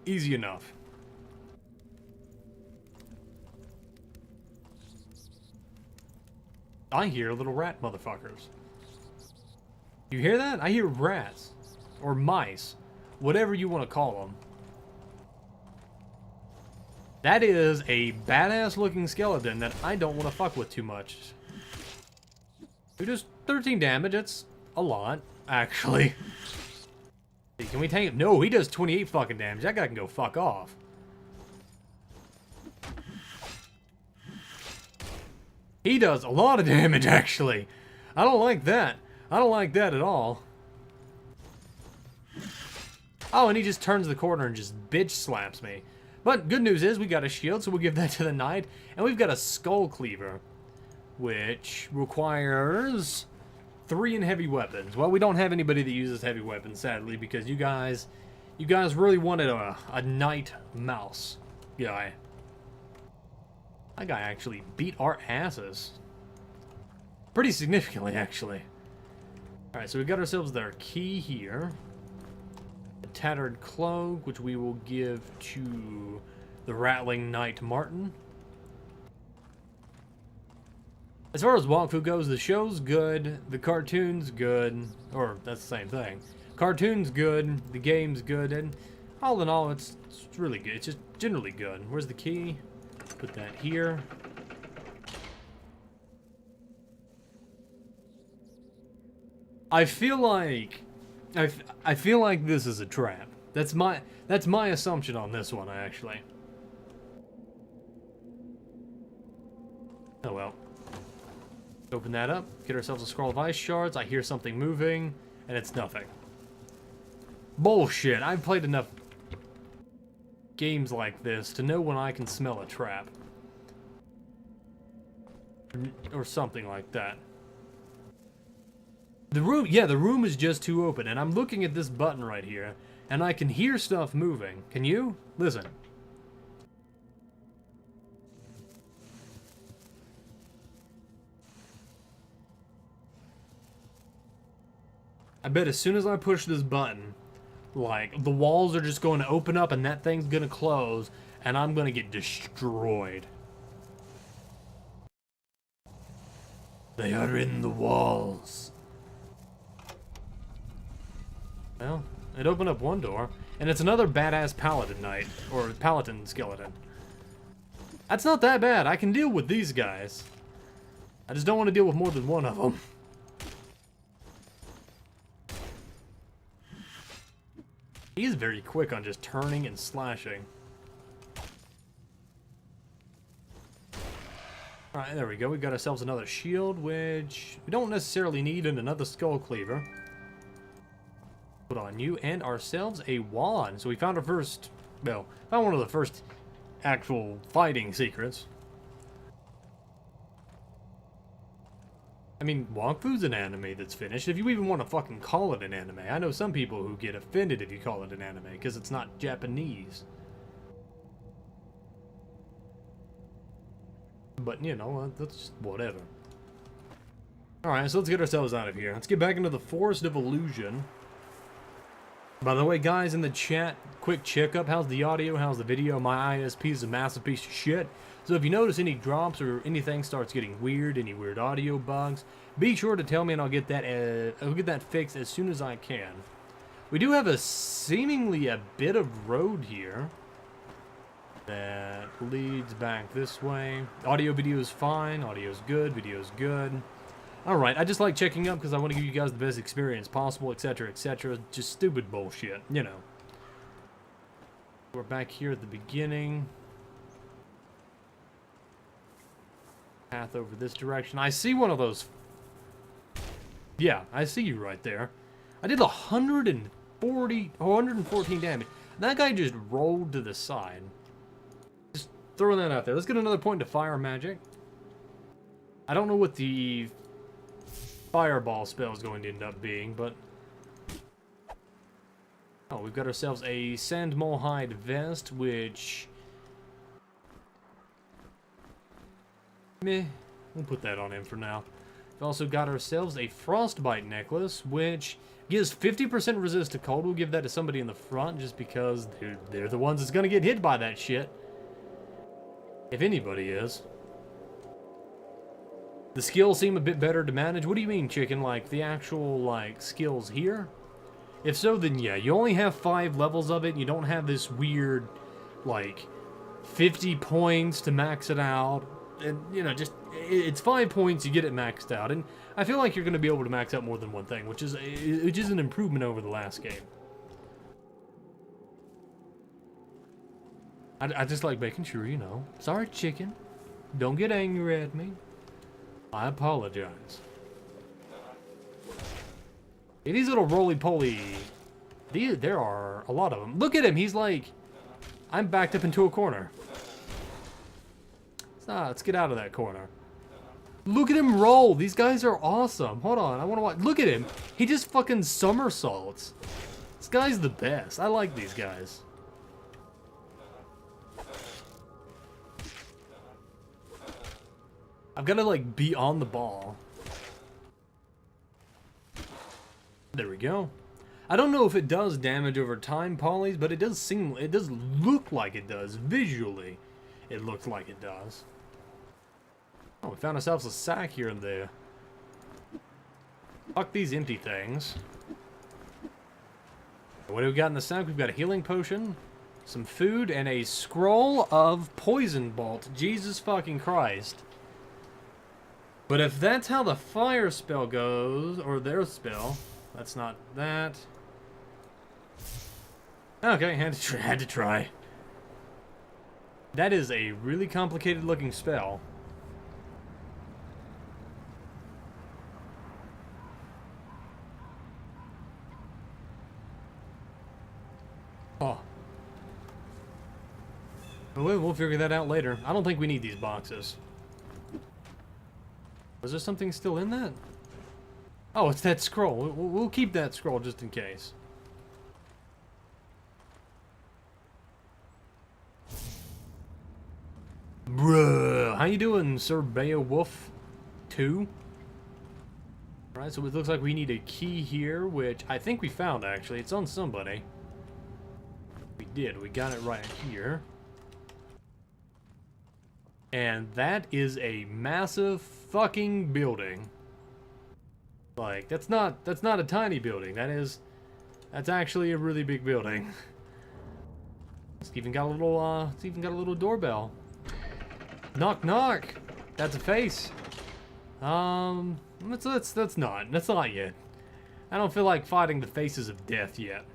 Easy enough. I hear little rat motherfuckers. You hear that? I hear rats. Or mice. Whatever you want to call them. That is a badass looking skeleton that I don't want to fuck with too much. Who does 13 damage? That's a lot, actually. Can we tank him? No, he does 28 fucking damage. That guy can go fuck off. He does a lot of damage, actually. I don't like that. I don't like that at all. Oh, and he just turns the corner and just bitch slaps me. But good news is we got a shield, so we'll give that to the knight. And we've got a skull cleaver, which requires 3 in heavy weapons. Well, we don't have anybody that uses heavy weapons, sadly, because you guys really wanted a knight mouse guy. That guy actually beat our asses. Pretty significantly, actually. Alright, so we got ourselves our key here. A tattered cloak, which we will give to the Rattling Knight Martin. As far as walkthrough goes, the show's good, the cartoon's good, or that's the same thing. Cartoon's good, the game's good, and all in all, it's really good. It's just generally good. Where's the key? Put that here. I feel like this is a trap. That's my assumption on this one, actually. Oh well. Open that up, get ourselves a scroll of ice shards. I hear something moving, and it's nothing. Bullshit. I've played enough games like this to know when I can smell a trap. Or something like that. The room is just too open, and I'm looking at this button right here, and I can hear stuff moving. Can you? Listen. I bet as soon as I push this button, like, the walls are just going to open up and that thing's going to close, and I'm going to get destroyed. They are in the walls. Well, it opened up one door, and it's another badass paladin knight, or paladin skeleton. That's not that bad. I can deal with these guys. I just don't want to deal with more than one of them. He is very quick on just turning and slashing. Alright, there we go. We got ourselves another shield, which we don't necessarily need, and another skull cleaver. Put on you, and ourselves a wand. So we found our first, well, found one of the first actual fighting secrets. I mean, walkthrough's an anime that's finished, if you even want to fucking call it an anime. I know some people who get offended if you call it an anime, because it's not Japanese. But, you know, that's just whatever. Alright, so let's get ourselves out of here. Let's get back into the Forest of Illusion. By the way, guys, in the chat, quick checkup. How's the audio? How's the video? My ISP is a massive piece of shit. So if you notice any drops or anything starts getting weird, any weird audio bugs, be sure to tell me and I'll get that fixed as soon as I can. We do have seemingly a bit of road here that leads back this way. Audio video is fine, audio's good, video's good. Alright, I just like checking up because I want to give you guys the best experience possible, etc., etc. Just stupid bullshit, you know. We're back here at the beginning. Path over this direction. I see one of those. Yeah, I see you right there. I did 114 damage. That guy just rolled to the side. Just throwing that out there. Let's get another point to fire magic. I don't know what the fireball spell is going to end up being, but... Oh, we've got ourselves a sandmole hide vest, which... Meh. We'll put that on him for now. We've also got ourselves a frostbite necklace, which gives 50% resist to cold. We'll give that to somebody in the front just because they're the ones that's going to get hit by that shit. If anybody is. The skills seem a bit better to manage. What do you mean, chicken? Like, the actual, like, skills here? If so, then yeah, you only have 5 levels of it, and you don't have this weird, like, 50 points to max it out. And, you know, just, it's 5 points, you get it maxed out, and I feel like you're going to be able to max out more than one thing, which is an improvement over the last game. I just like making sure, you know. Sorry, chicken. Don't get angry at me. I apologize. Yeah, these little roly-poly, there are a lot of them. Look at him, he's like, I'm backed up into a corner. Let's get out of that corner. Look at him roll. These guys are awesome. Hold on, I want to watch. Look at him. He just fucking somersaults. This guy's the best. I like these guys. I've got to like be on the ball. There we go. I don't know if it does damage over time, Polys, but it does look like it does. Visually, it looks like it does. Oh, we found ourselves a sack here and there. Fuck these empty things. What do we got in the sack? We've got a healing potion, some food, and a scroll of poison bolt. Jesus fucking Christ. But if that's how the fire spell goes, or their spell, that's not that. Okay, had to try. That is a really complicated looking spell. Oh. But we'll figure that out later. I don't think we need these boxes. Was there something still in that? Oh, it's that scroll. We'll keep that scroll just in case. Bruh. How you doing, Sir Beowulf 2? Alright, so it looks like we need a key here, which I think we found, actually. It's on somebody. We did. We got it right here. And that is a massive fucking building. Like, that's not a tiny building. That's actually a really big building. It's even got a little doorbell. Knock knock. That's a face. That's not yet. I don't feel like fighting the faces of death yet.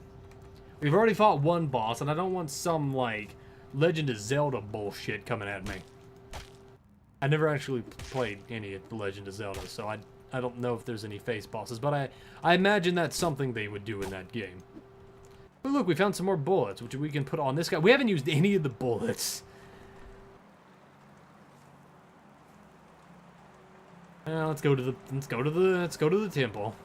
We've already fought one boss, and I don't want some like Legend of Zelda bullshit coming at me. I never actually played any of the Legend of Zelda, so I don't know if there's any face bosses, but I imagine that's something they would do in that game. But look, we found some more bullets, which we can put on this guy. We haven't used any of the bullets. Let's go to the temple.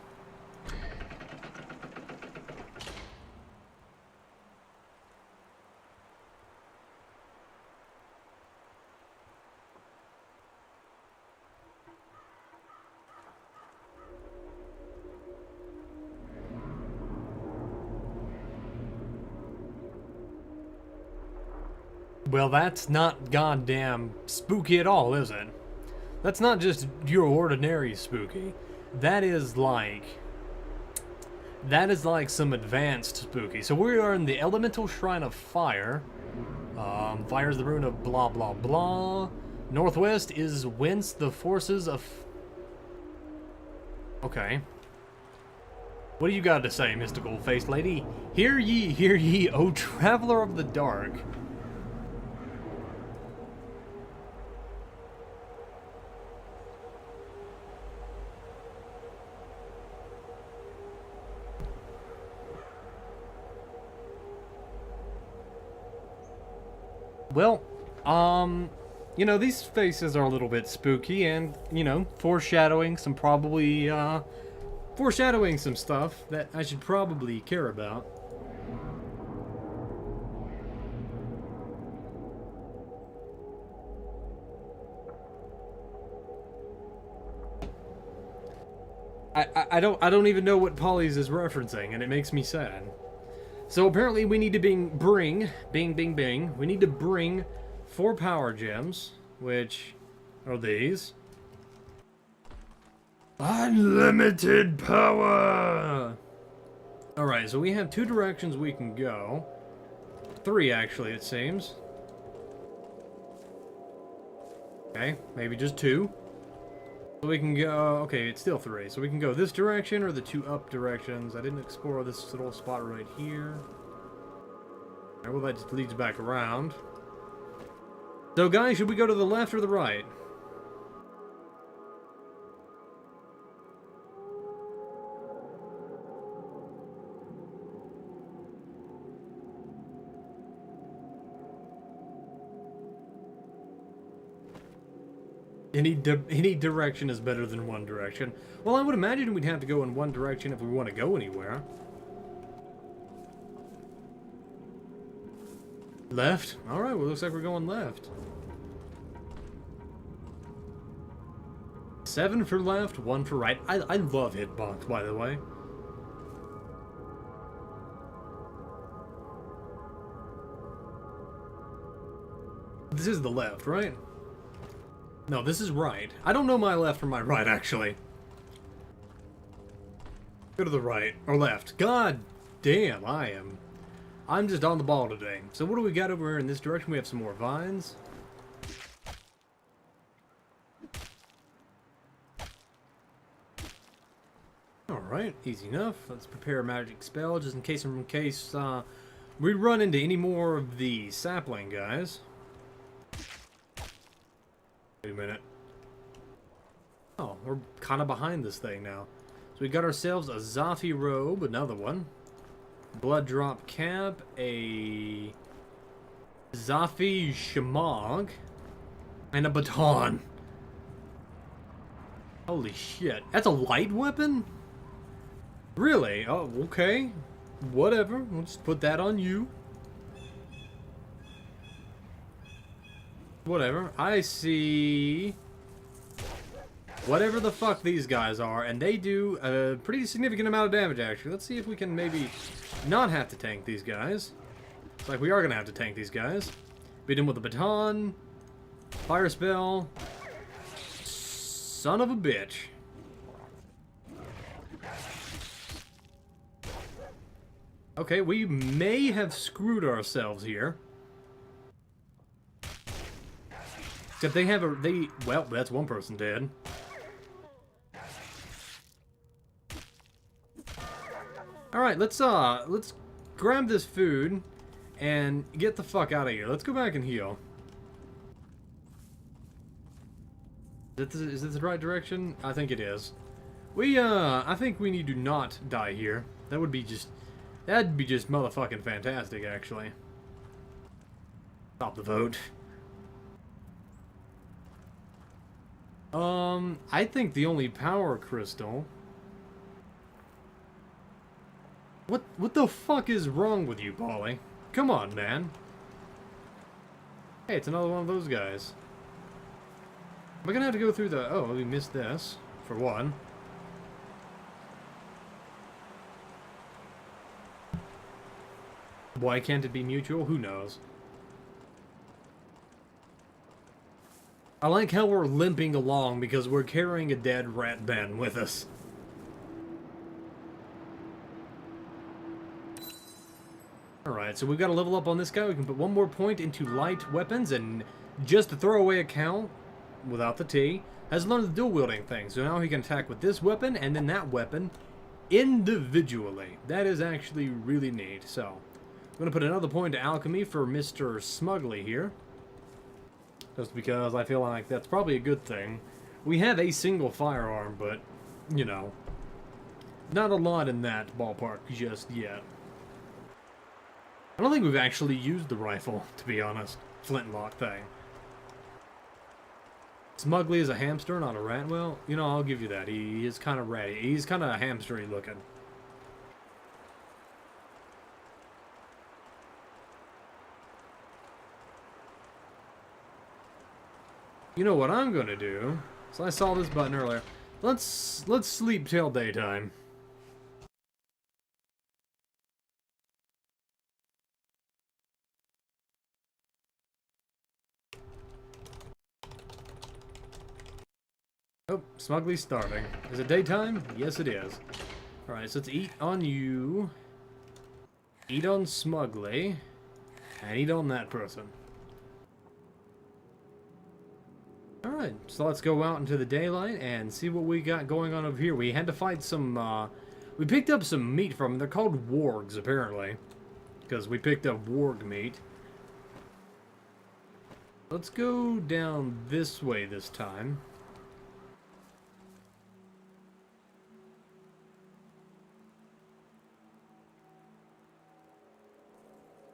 Well, that's not goddamn spooky at all, is it? That's not just your ordinary spooky. That is like some advanced spooky. So we are in the Elemental Shrine of Fire. Fire is the rune of blah blah blah. Northwest is whence the forces of... Okay. What do you got to say, mystical faced lady? Hear ye, O traveler of the dark. Well, you know, these faces are a little bit spooky and, you know, foreshadowing some stuff that I should probably care about. I don't even know what Polly's is referencing, and it makes me sad. So apparently we need to bring, we need to bring 4 power gems, which are these. Unlimited power! Alright, so we have 2 directions we can go. 3 actually, it seems. Okay, maybe just 2. So we can go... Okay, it's still 3. So we can go this direction or the 2 up directions. I didn't explore this little spot right here. Alright, well, that just leads back around. So, guys, should we go to the left or the right? Any direction is better than one direction. Well, I would imagine we'd have to go in one direction if we want to go anywhere. Left? Alright, well, looks like we're going left. 7 for left, 1 for right. I love Hitbox, by the way. This is the left, right? No, this is right. I don't know my left from my right, actually. Go to the right. Or left. God damn, I'm just on the ball today. So what do we got over here in this direction? We have some more vines. Alright, easy enough. Let's prepare a magic spell just in case we run into any more of the sapling guys. Wait a minute. Oh, we're kind of behind this thing now. So we got ourselves a Zafi robe, another one. Blood drop cap, a Zafi shamog, and a baton. Holy shit. That's a light weapon? Really? Oh, okay. Whatever. We'll just put that on you. Whatever. I see whatever the fuck these guys are, and they do a pretty significant amount of damage, actually. Let's see if we can maybe not have to tank these guys. It's like we are going to have to tank these guys. Beat him with a baton. Fire spell. Son of a bitch. Okay, we may have screwed ourselves here. Except they have well, that's one person dead. Alright, let's grab this food and get the fuck out of here. Let's go back and heal. Is this the right direction? I think it is. I think we need to not die here. That'd be just motherfucking fantastic, actually. Stop the vote. I think the only power crystal... What the fuck is wrong with you, Polly? Come on, man. Hey, it's another one of those guys. We're gonna have to go through the... Oh, we missed this, for one. Why can't it be mutual? Who knows? I like how we're limping along because we're carrying a dead rat Ben with us. Alright, so we've got to level up on this guy. We can put one more point into light weapons, and just to throw away a count, without the T, has learned the dual wielding thing. So now he can attack with this weapon and then that weapon individually. That is actually really neat. So, I'm going to put another point to alchemy for Mr. Smugly here. Just because I feel like that's probably a good thing. We have a single firearm, but, you know, not a lot in that ballpark just yet. I don't think we've actually used the rifle, to be honest. Flintlock thing. Smugly is a hamster, not a rat. Well, you know, I'll give you that. He is kind of ratty. He's kind of hamstery looking. You know what I'm gonna do? So I saw this button earlier. Let's sleep till daytime. Oh, Smugly's starving. Is it daytime? Yes, it is. Alright, so let's eat on you. Eat on Smugly. And eat on that person. Alright, Alright, so let's go out into the daylight and see what we got going on over here. We had to fight some, we picked up some meat from them. They're called wargs, apparently. Because we picked up warg meat. Let's go down this way this time.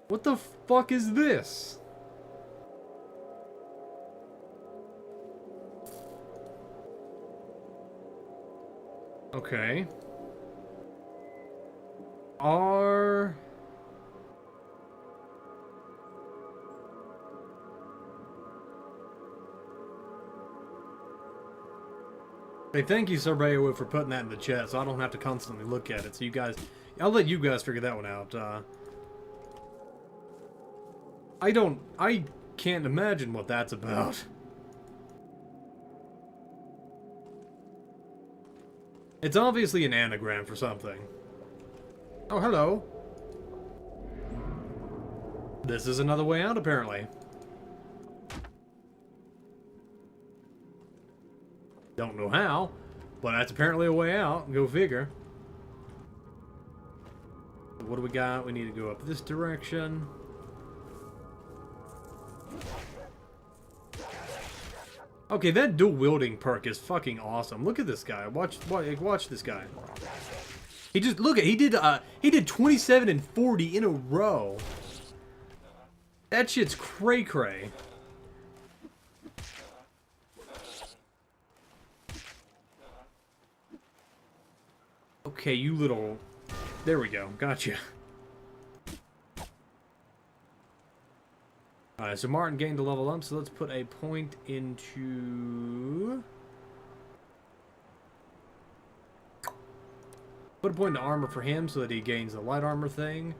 What the fuck is this? Okay. Hey, thank you, Sir Bayowood, for putting that in the chat, so I don't have to constantly look at it. So you guys, I'll let you guys figure that one out. I can't imagine what that's about. It's obviously an anagram for something. Oh, hello. This is another way out, apparently. Don't know how, but that's apparently a way out. Go figure. What do we got? We need to go up this direction. Okay, that dual wielding perk is fucking awesome. Look at this guy. Watch this guy. He just he did 27 and 40 in a row. That shit's cray cray. Okay, you little. There we go. Gotcha. Alright, so Martin gained a level up, so let's put a point into... Put a point into armor for him so that he gains the light armor thing.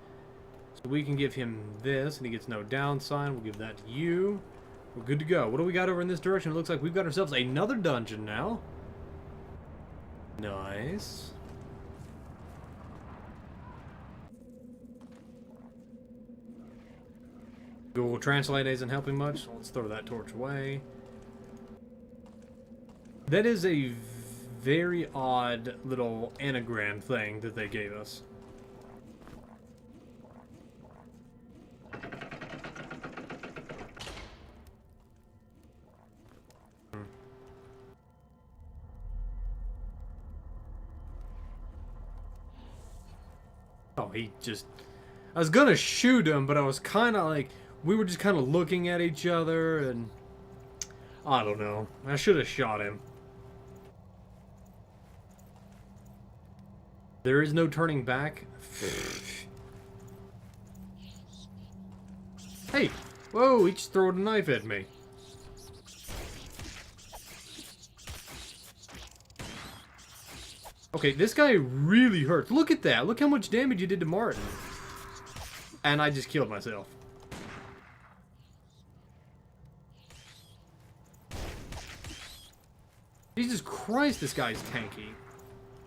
So we can give him this, and he gets no downside. We'll give that to you. We're good to go. What do we got over in this direction? It looks like we've got ourselves another dungeon now. Nice. Google Translate isn't helping much, so let's throw that torch away. That is a very odd little anagram thing that they gave us. Oh, he just... I was gonna shoot him, but I was kind of like... We were just kind of looking at each other, and... I don't know. I should have shot him. There is no turning back. Hey! Whoa, he just threw a knife at me. Okay, this guy really hurts. Look at that. Look how much damage you did to Martin. And I just killed myself. Jesus Christ, this guy's tanky.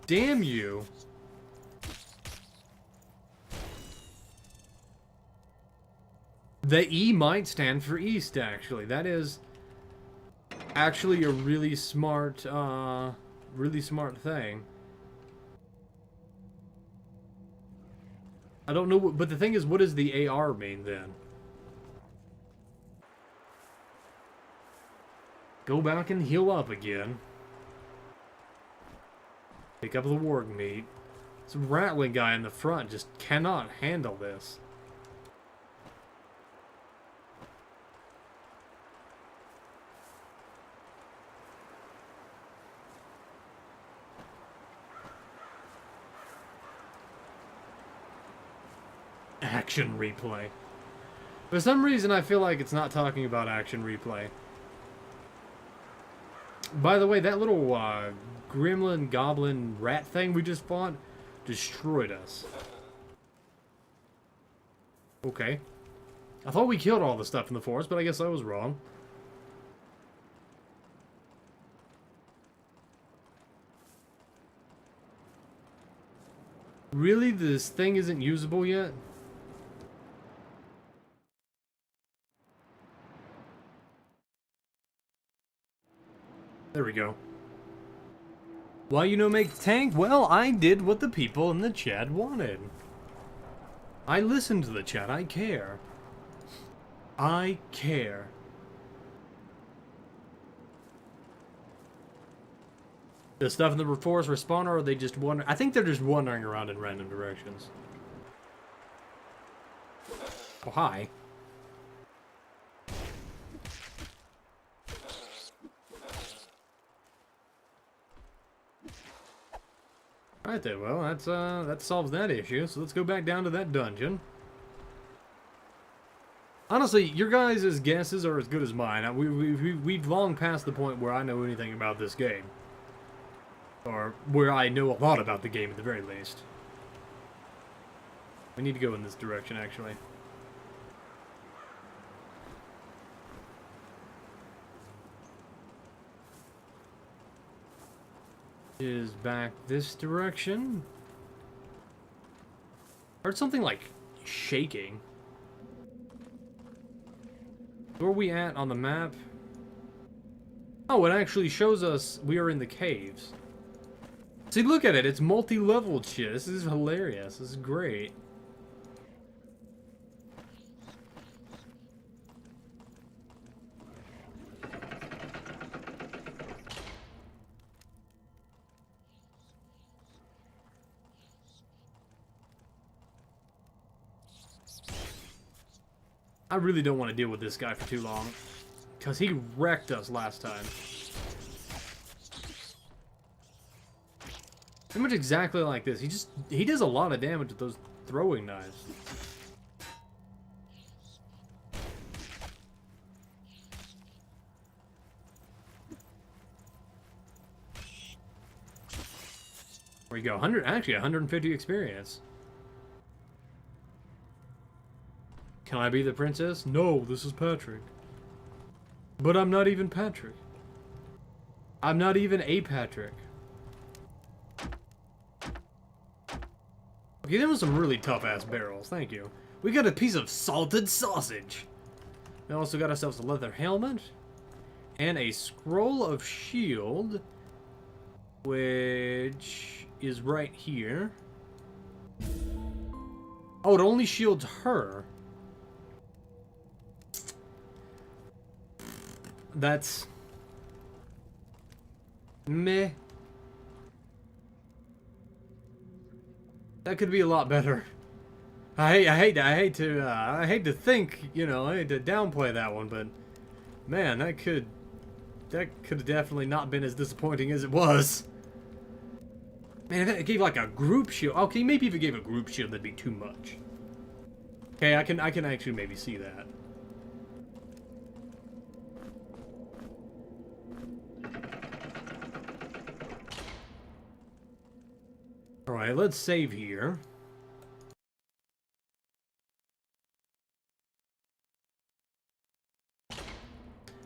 Damn you. The E might stand for East, actually. That is actually a really smart thing. I don't know, but the thing is, what does the AR mean then? Go back and heal up again. Pick up the warg meat. Some rattling guy in the front just cannot handle this. Action replay. For some reason, I feel like it's not talking about action replay. By the way, that little gremlin, goblin, rat thing we just fought destroyed us. Okay. I thought we killed all the stuff in the forest, but I guess I was wrong. Really? This thing isn't usable yet? There we go. Why you no make the tank? Well, I did what the people in the chat wanted. I listened to the chat. I care. I care. The stuff in the forest respawn, or are they just wandering? I think they're just wandering around in random directions. Oh, hi. Alright then, well, that solves that issue, so let's go back down to that dungeon. Honestly, your guys' guesses are as good as mine. We've long passed the point where I know anything about this game. Or where I know a lot about the game at the very least. We need to go in this direction, actually. Is back this direction. Heard something like shaking. Where are we at on the map? Oh, it actually shows us we are in the caves. See, look at it. It's multi-leveled shit. This is hilarious. This is great. I really don't want to deal with this guy for too long, because he wrecked us last time. Pretty much exactly like this. He does a lot of damage with those throwing knives. There we go. 150 experience. Can I be the princess? No, this is Patrick. But I'm not even Patrick. I'm not even a Patrick. Okay, there was some really tough-ass barrels. Thank you. We got a piece of salted sausage. We also got ourselves a leather helmet. And a scroll of shield. Which is right here. Oh, it only shields her. That's meh. That could be a lot better. I hate to think, you know, I hate to downplay that one, but man, that could have definitely not been as disappointing as it was. Man, if it gave like a group shield. Okay, maybe if it gave a group shield, that'd be too much. Okay, I can actually maybe see that. Alright, let's save here.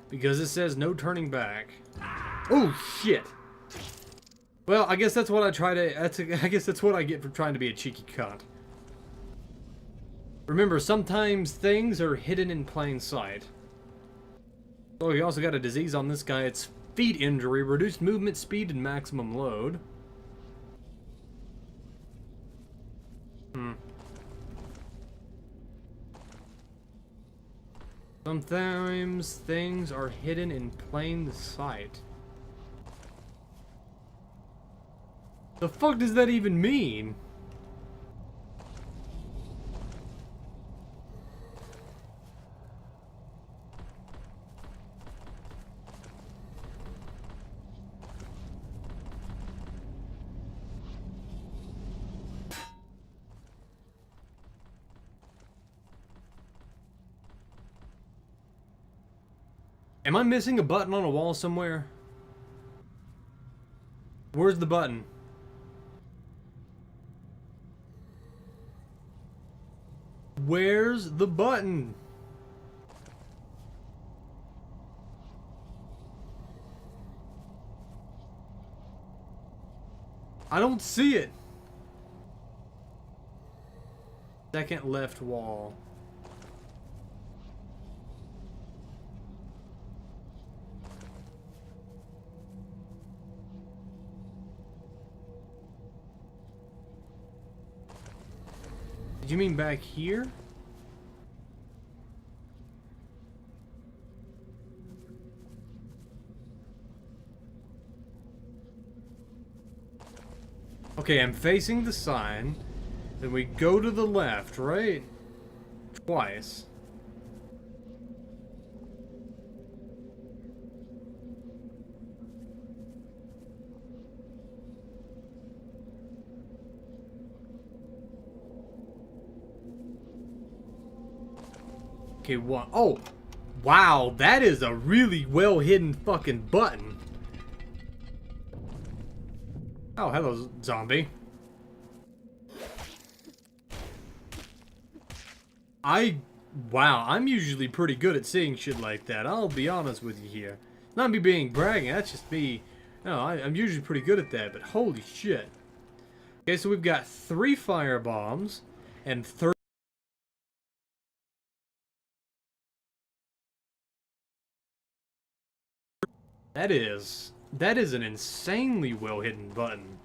Because it says no turning back. Oh, shit! Well, I guess that's what I try to... I guess that's what I get for trying to be a cheeky cunt. Remember, sometimes things are hidden in plain sight. Oh, you also got a disease on this guy. It's feet injury, reduced movement speed, and maximum load. Sometimes things are hidden in plain sight. The fuck does that even mean? Am I missing a button on a wall somewhere? Where's the button? Where's the button? I don't see it. Second left wall. Did you mean back here? Okay, I'm facing the sign. Then we go to the left, right? Twice. Okay, what? Oh! Wow, that is a really well hidden fucking button. Oh, hello, zombie. Wow, I'm usually pretty good at seeing shit like that. I'll be honest with you here. Not me being bragging, that's just me. No, I'm usually pretty good at that, but holy shit. Okay, so we've got 3 fire bombs and 30. That is an insanely well hidden button.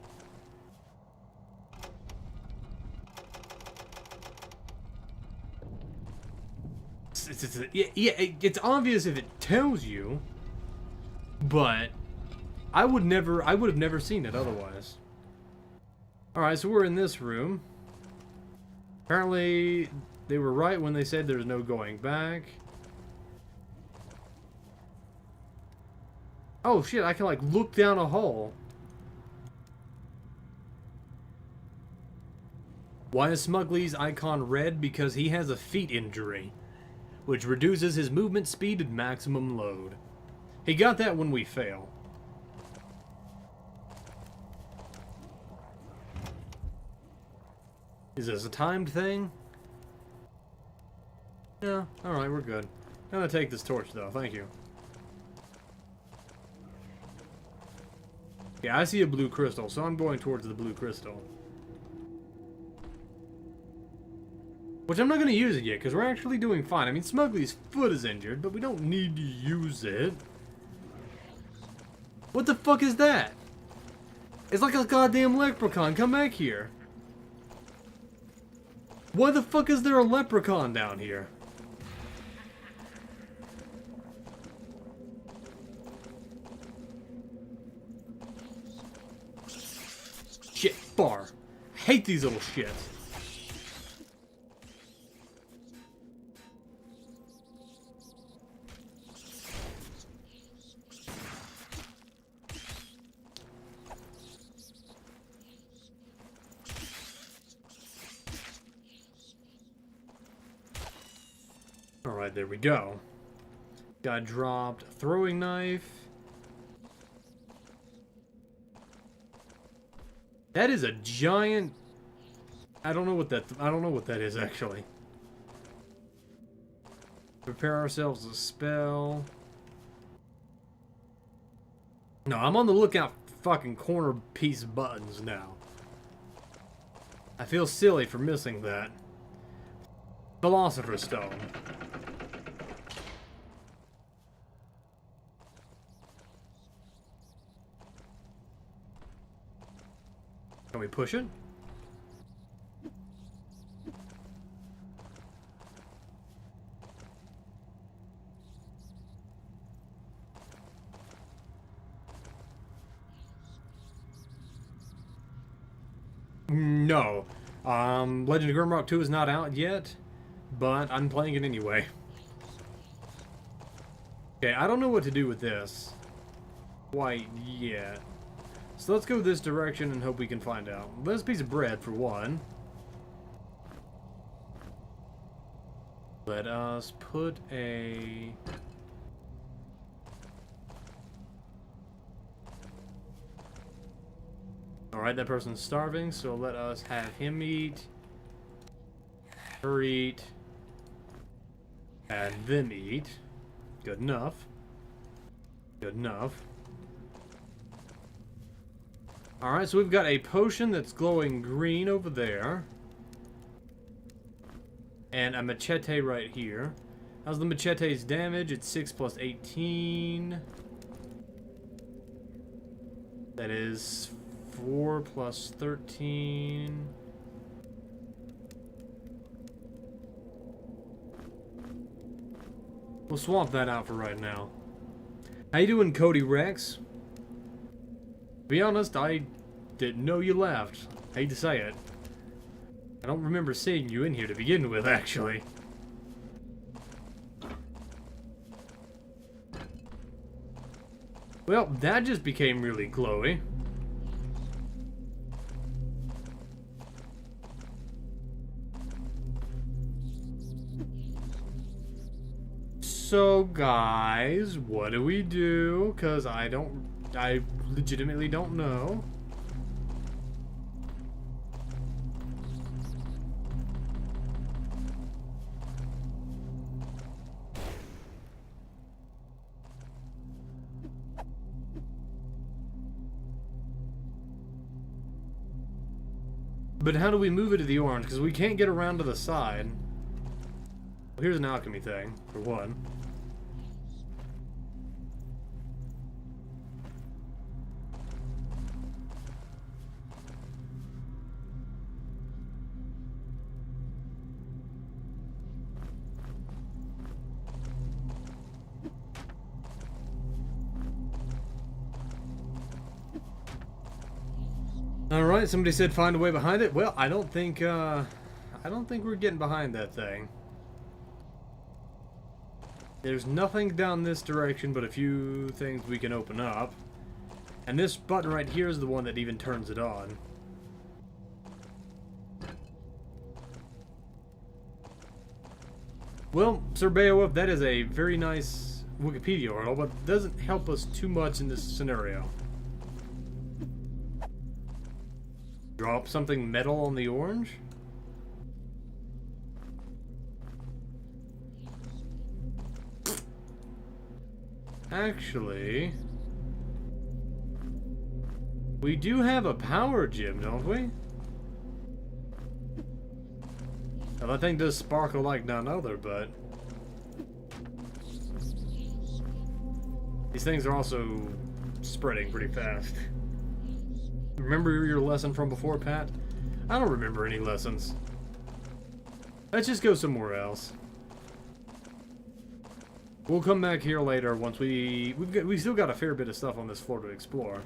It's obvious if it tells you, but I would have never seen it otherwise. Alright, so we're in this room. Apparently, they were right when they said there's no going back. Oh shit, I can like look down a hole. Why is Smugly's icon red? Because he has a feet injury, which reduces his movement speed to maximum load. He got that when we fail. Is this a timed thing? Yeah, alright, we're good. I'm gonna take this torch though, thank you. Yeah, I see a blue crystal, so I'm going towards the blue crystal. Which I'm not going to use it yet, because we're actually doing fine. I mean, Smugly's foot is injured, but we don't need to use it. What the fuck is that? It's like a goddamn leprechaun. Come back here. Why the fuck is there a leprechaun down here? Shit, bar. Hate these little shits. Alright, there we go. Got dropped. Throwing knife. That is a giant... I don't know what that is, actually. Prepare ourselves a spell. No, I'm on the lookout for fucking corner piece buttons now. I feel silly for missing that. Philosopher's Stone. Can we push it? No. Legend of Grimrock 2 is not out yet, but I'm playing it anyway. Okay, I don't know what to do with this quite yet. So let's go this direction and hope we can find out. There's a piece of bread, for one. Let us put a... Alright, that person's starving, so let us have him eat. Her eat. And them eat. Good enough. Good enough. Alright, so we've got a potion that's glowing green over there. And a machete right here. How's the machete's damage? It's 6 plus 18. That is 4 plus 13. We'll swap that out for right now. How you doing, Cody Rex? To be honest, I didn't know you left. Hate to say it. I don't remember seeing you in here to begin with, actually. Well, that just became really glowy. So, guys, what do we do? Because I legitimately don't know. But how do we move it to the orange? Because we can't get around to the side. Well, here's an alchemy thing, for one. Alright, somebody said find a way behind it. Well, I don't think we're getting behind that thing. There's nothing down this direction but a few things we can open up. And this button right here is the one that even turns it on. Well, Sir Beowulf, that is a very nice Wikipedia article, but doesn't help us too much in this scenario. Drop something metal on the orange? Actually, we do have a power gem, don't we? Well, that thing does sparkle like none other, but these things are also spreading pretty fast. Remember your lesson from before, Pat? I don't remember any lessons. Let's just go somewhere else. We'll come back here later once we still got a fair bit of stuff on this floor to explore.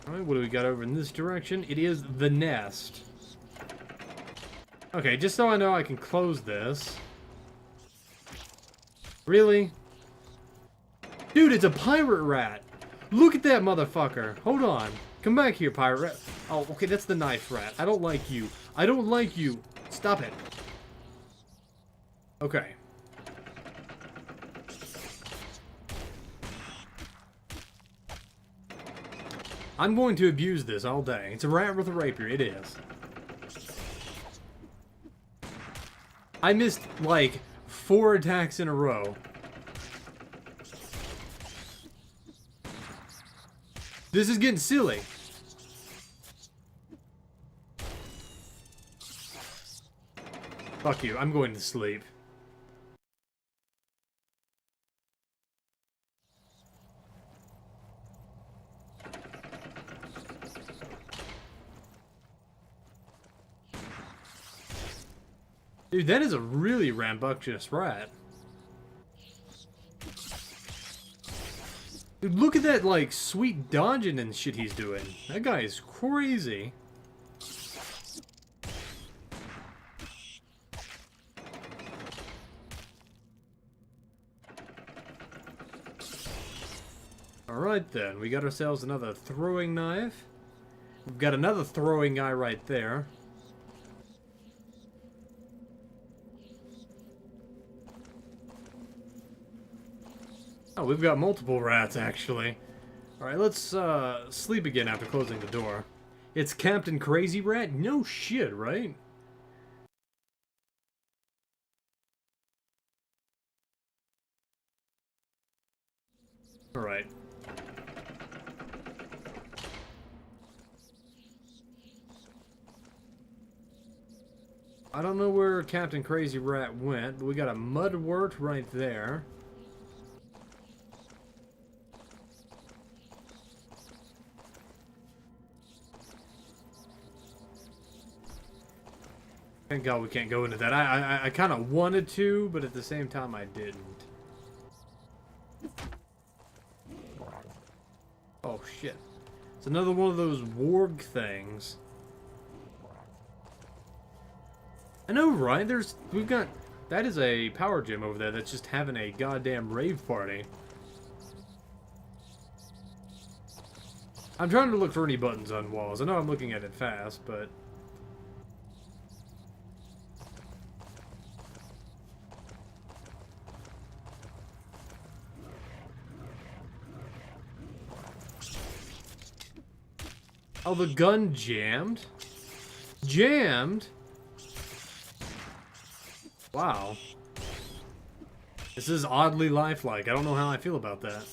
Alright, what do we got over in this direction? It is the nest. Okay, just so I know I can close this. Really? Dude, it's a pirate rat! Look at that motherfucker! Hold on. Come back here, pirate rat. Oh, okay, that's the knife rat. I don't like you. I don't like you. Stop it. Okay. I'm going to abuse this all day. It's a rat with a rapier. It is. I missed, like, 4 attacks in a row. This is getting silly. Fuck you, I'm going to sleep. Dude, that is a really rambunctious rat. Dude, look at that, like, sweet dodging and shit he's doing. That guy is crazy. Alright then, we got ourselves another throwing knife. We've got another throwing guy right there. Oh, we've got multiple rats, actually. Alright, let's sleep again after closing the door. It's Captain Crazy Rat? No shit, right? Alright. I don't know where Captain Crazy Rat went, but we got a mudwort right there. Thank God we can't go into that. I kind of wanted to, but at the same time I didn't. Oh shit. It's another one of those warg things. I know, right? We've got... That is a power gym over there that's just having a goddamn rave party. I'm trying to look for any buttons on walls. I know I'm looking at it fast, but... Oh, the gun jammed? Jammed? Wow. This is oddly lifelike. I don't know how I feel about that.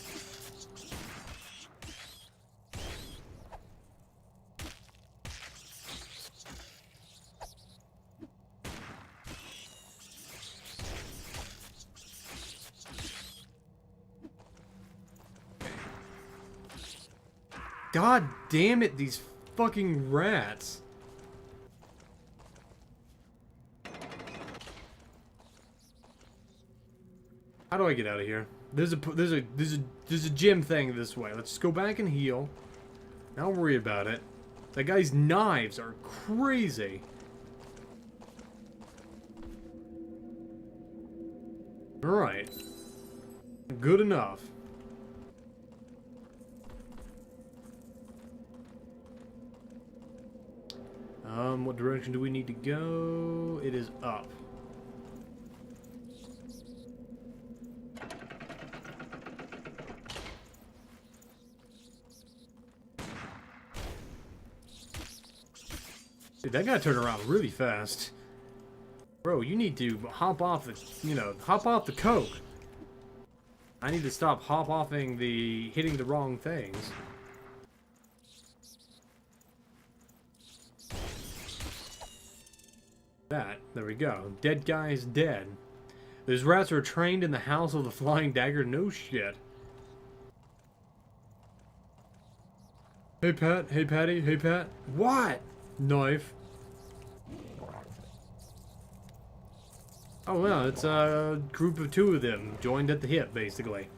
God damn it, these fucking rats. How do I get out of here? There's a gym thing this way. Let's just go back and heal. Not worry about it. That guy's knives are crazy. Alright. Good enough. What direction do we need to go? It is up. Dude, that guy turned around really fast. Bro, you need to hop off the, hop off the coke. I need to stop hop-offing hitting the wrong things. There we go. Dead guy's dead. Those rats are trained in the house of the flying dagger. No shit. Hey Pat, hey Patty, hey Pat. What? Knife. Oh well, it's a group of two of them joined at the hip, basically.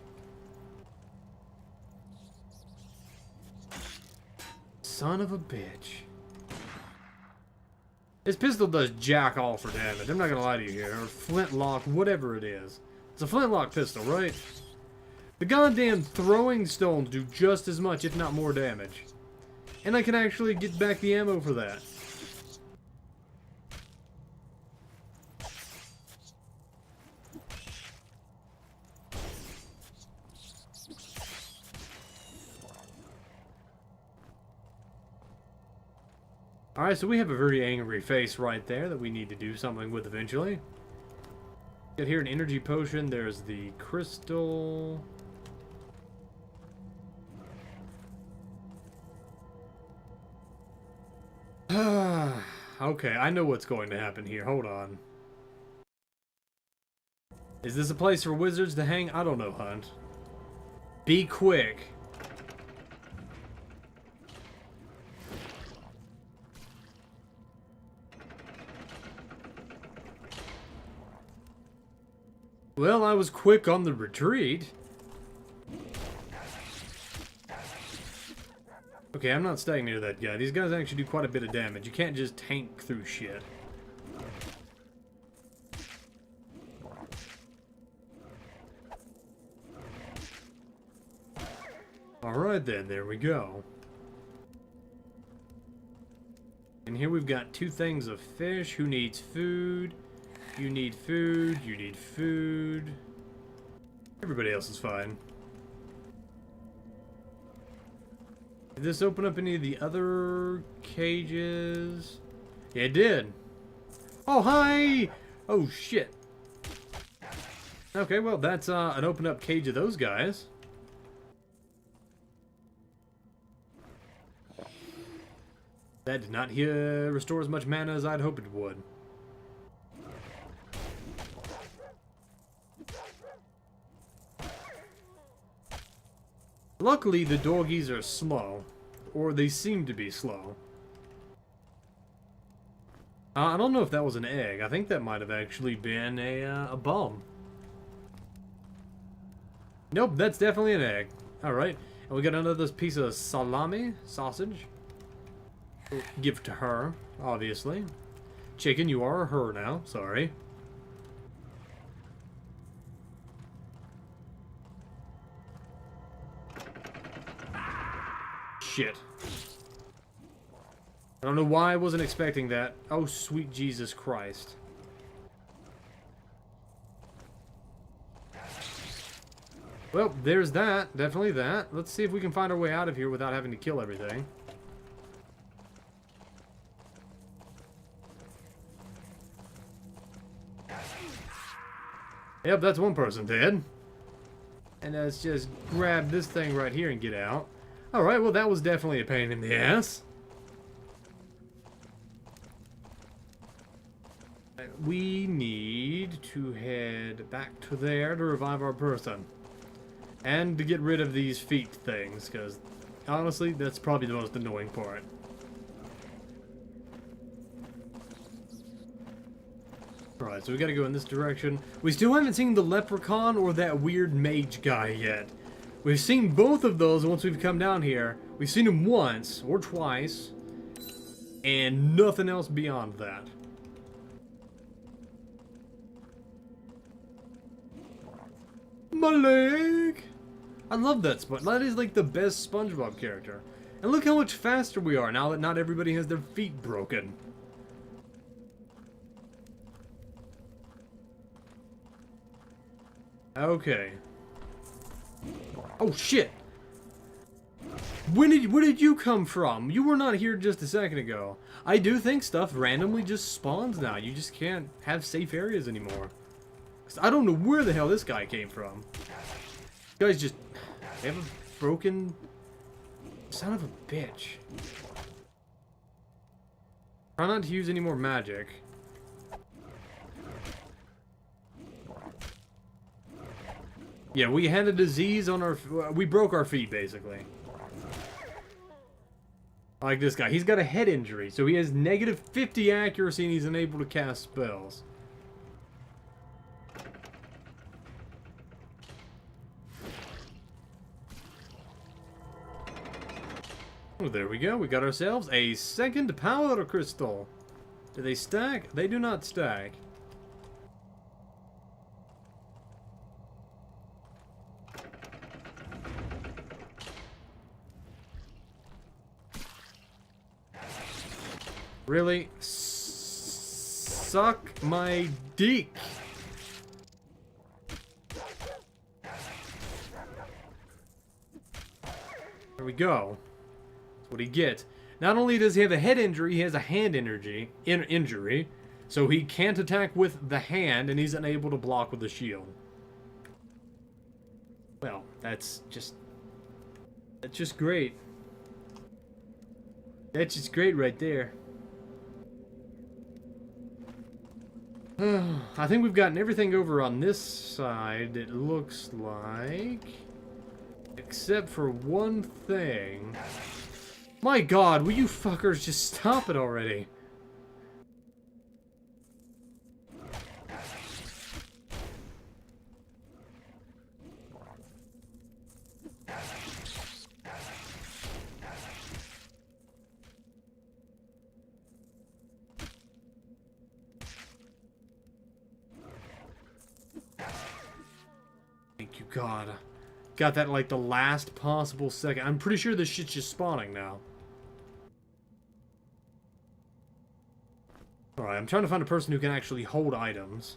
Son of a bitch. This pistol does jack all for damage. I'm not gonna lie to you here. Or flintlock, whatever it is. It's a flintlock pistol, right? The goddamn throwing stones do just as much, if not more damage. And I can actually get back the ammo for that. Alright, so we have a very angry face right there that we need to do something with eventually. Get here an energy potion. There's the crystal. Okay, I know what's going to happen here. Hold on. Is this a place for wizards to hang? I don't know, Hunt. Be quick. Well, I was quick on the retreat. Okay, I'm not staying near that guy. These guys actually do quite a bit of damage. You can't just tank through shit. Alright then, there we go. And here we've got two things of fish. Who needs food? You need food. You need food. Everybody else is fine. Did this open up any of the other cages? Yeah, it did. Oh, hi! Oh, shit. Okay, well, that's an open up cage of those guys. That did not restore as much mana as I'd hoped it would. Luckily, the doggies are slow. Or they seem to be slow. I don't know if that was an egg. I think that might have actually been a bomb. Nope, that's definitely an egg. Alright, and we got another piece of salami, sausage. We'll give to her, obviously. Chicken, you are a her now, sorry. Shit. I don't know why I wasn't expecting that. Oh, sweet Jesus Christ. Well, there's that. Definitely that. Let's see if we can find our way out of here without having to kill everything. Yep, that's one person dead. And let's just grab this thing right here and get out. Alright, well that was definitely a pain in the ass. We need to head back to there to revive our person. And to get rid of these feet things, because honestly, that's probably the most annoying part. Alright, so we gotta go in this direction. We still haven't seen the leprechaun or that weird mage guy yet. We've seen both of those once we've come down here. We've seen them once, or twice, and nothing else beyond that. My leg! I love that Sponge. That is like the best SpongeBob character. And look how much faster we are now that not everybody has their feet broken. Okay. Oh shit! Where did you come from? You were not here just a second ago. I do think stuff randomly just spawns now. You just can't have safe areas anymore. 'Cause I don't know where the hell this guy came from. You guys just have a broken son of a bitch. Try not to use any more magic. Yeah, we had a disease on our... We broke our feet, basically. Like this guy. He's got a head injury, so he has negative 50 accuracy and he's unable to cast spells. Oh, there we go. We got ourselves a second power crystal. Do they stack? They do not stack. Really? Suck my dick. There we go. That's what he gets. Not only does he have a head injury, he has a hand injury. So he can't attack with the hand, and he's unable to block with the shield. Well, that's just great. That's just great right there. I think we've gotten everything over on this side, it looks like. Except for one thing. My god, will you fuckers just stop it already? Thank you, God. Got that like the last possible second. I'm pretty sure this shit's just spawning now. Alright, I'm trying to find a person who can actually hold items.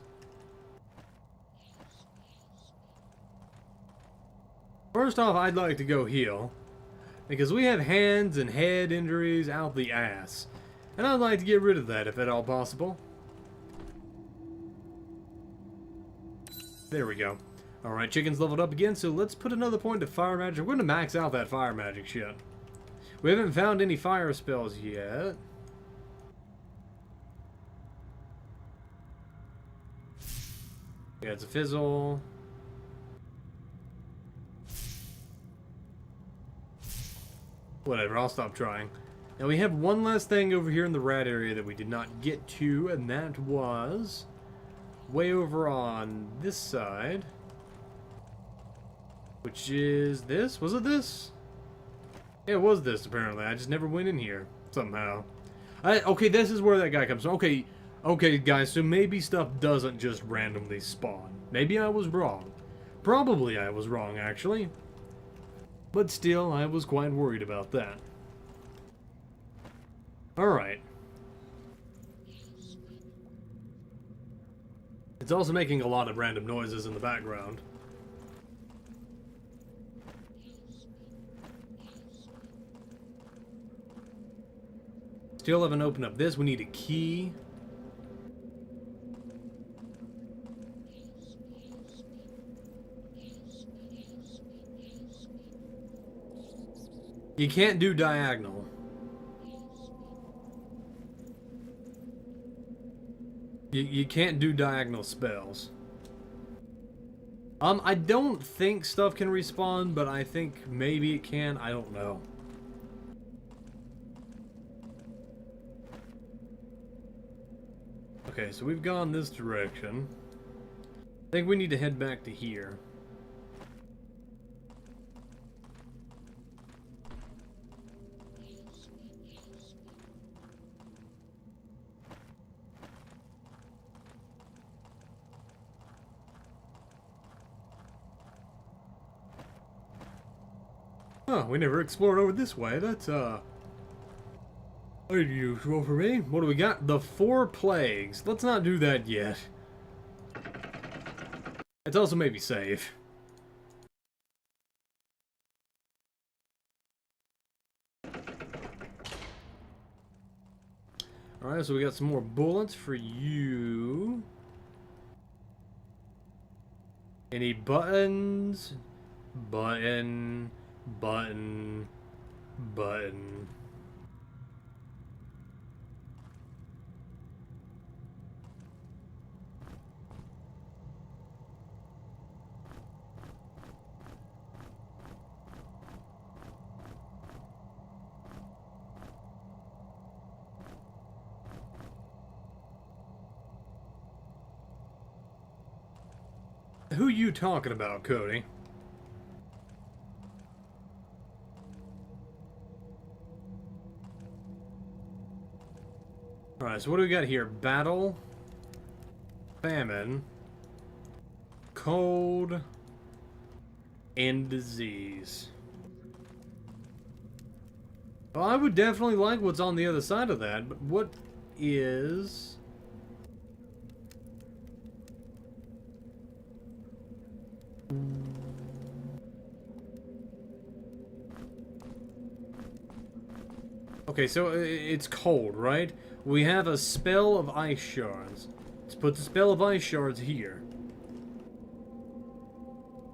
First off, I'd like to go heal. Because we have hands and head injuries out the ass. And I'd like to get rid of that if at all possible. There we go. Alright, chicken's leveled up again, so let's put another point of fire magic. We're going to max out that fire magic shit. We haven't found any fire spells yet. Yeah, it's a fizzle. Whatever, I'll stop trying. Now we have one last thing over here in the rat area that we did not get to, and that was way over on this side. Which is this? Was it this? Yeah, it was this, apparently. I just never went in here, somehow. Okay, this is where that guy comes from. Okay, guys, so maybe stuff doesn't just randomly spawn. Maybe I was wrong. Probably I was wrong, actually. But still, I was quite worried about that. Alright. It's also making a lot of random noises in the background. Still haven't opened up this. We need a key. You can't do diagonal. You can't do diagonal spells. I don't think stuff can respawn, but I think maybe it can. I don't know. Okay, so we've gone this direction. I think we need to head back to here. Huh, we never explored over this way. That's, unusual for me. What do we got? The 4 plagues. Let's not do that yet. It's also maybe safe. Alright, so we got some more bullets for you. Any buttons? Button. Button. Button. Who you talking about, Cody? Alright, so what do we got here? Battle, famine, cold, and disease. Well, I would definitely like what's on the other side of that, but what is... Okay, so it's cold, right? We have a spell of ice shards. Let's put the spell of ice shards here.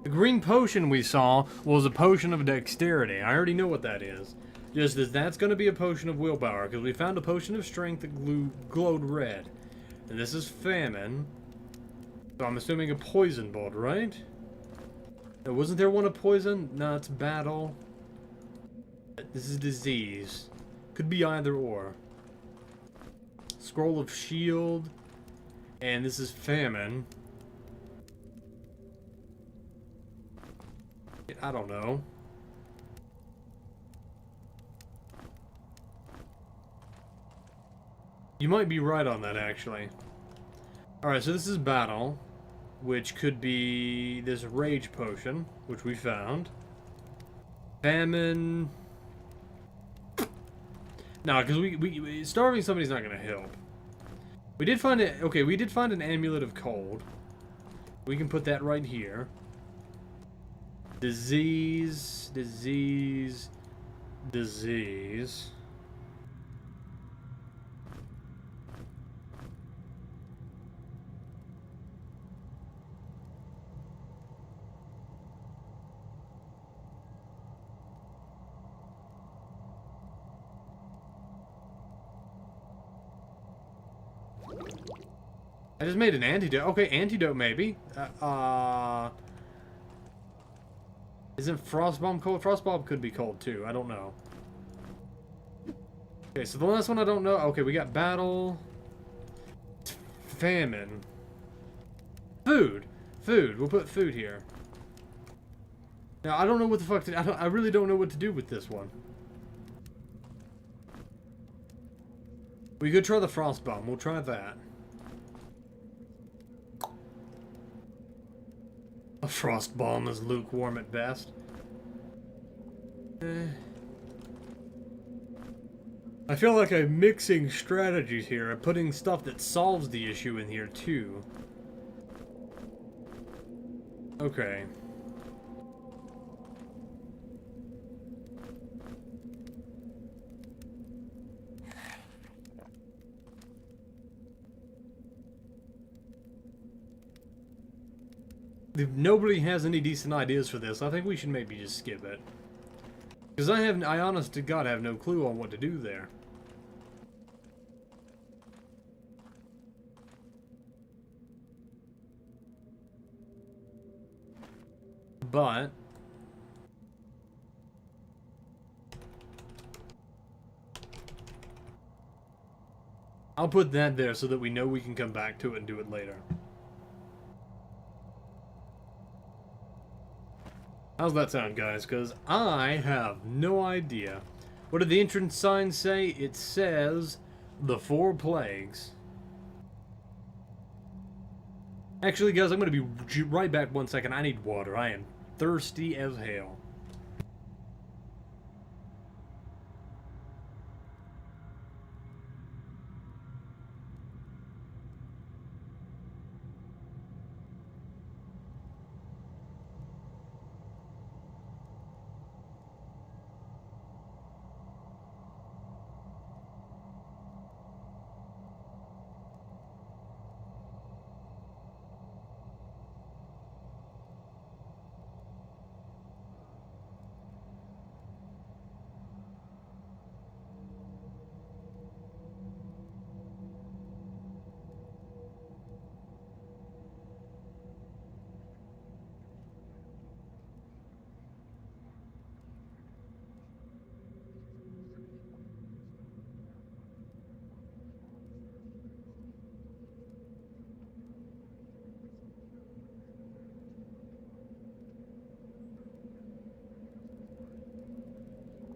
The green potion we saw was a potion of dexterity. I already know what that is. Just as that's going to be a potion of willpower, because we found a potion of strength that glowed red. And this is famine. So I'm assuming a poison bolt, right? Wasn't there one of poison? No, it's battle. This is disease. Could be either or. Scroll of shield. And this is famine. I don't know. You might be right on that, actually. Alright, so this is battle. Which could be this rage potion, which we found. Famine. No, because we starving somebody's not gonna help. We did find it. Okay, we did find an amulet of cold. We can put that right here. Disease, disease, disease. I just made an antidote. Okay, antidote maybe. Isn't Frostbomb cold? Frostbomb could be cold too. I don't know. Okay, so the last one I don't know. Okay, we got battle. Famine. Food. Food. We'll put food here. Now, I don't know what the fuck to... I really don't know what to do with this one. We could try the frost bomb. We'll try that. A frost bomb is lukewarm at best. I feel like I'm mixing strategies here. I'm putting stuff that solves the issue in here, too. Okay. If nobody has any decent ideas for this, I think we should maybe just skip it. Because I honest to God have no clue on what to do there. But I'll put that there so that we know we can come back to it and do it later. How's that sound, guys? Because I have no idea. What did the entrance sign say? It says the 4 plagues. Actually, guys, I'm going to be right back 1 second. I need water. I am thirsty as hell.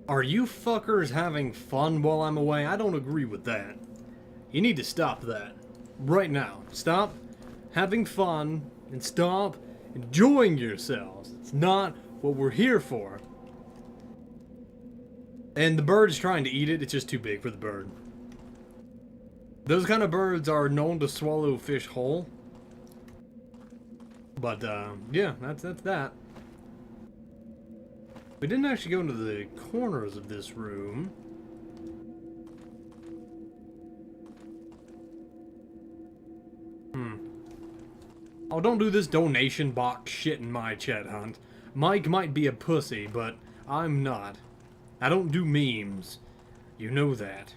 Are you fuckers having fun while I'm away? I don't agree with that. You need to stop that. Right now. Stop having fun and stop enjoying yourselves. It's not what we're here for. And the bird is trying to eat it. It's just too big for the bird. Those kind of birds are known to swallow fish whole. But, yeah, that's that. We didn't actually go into the corners of this room. Oh, don't do this donation box shit in my chat, Hunt. Mike might be a pussy, but I'm not. I don't do memes. You know that.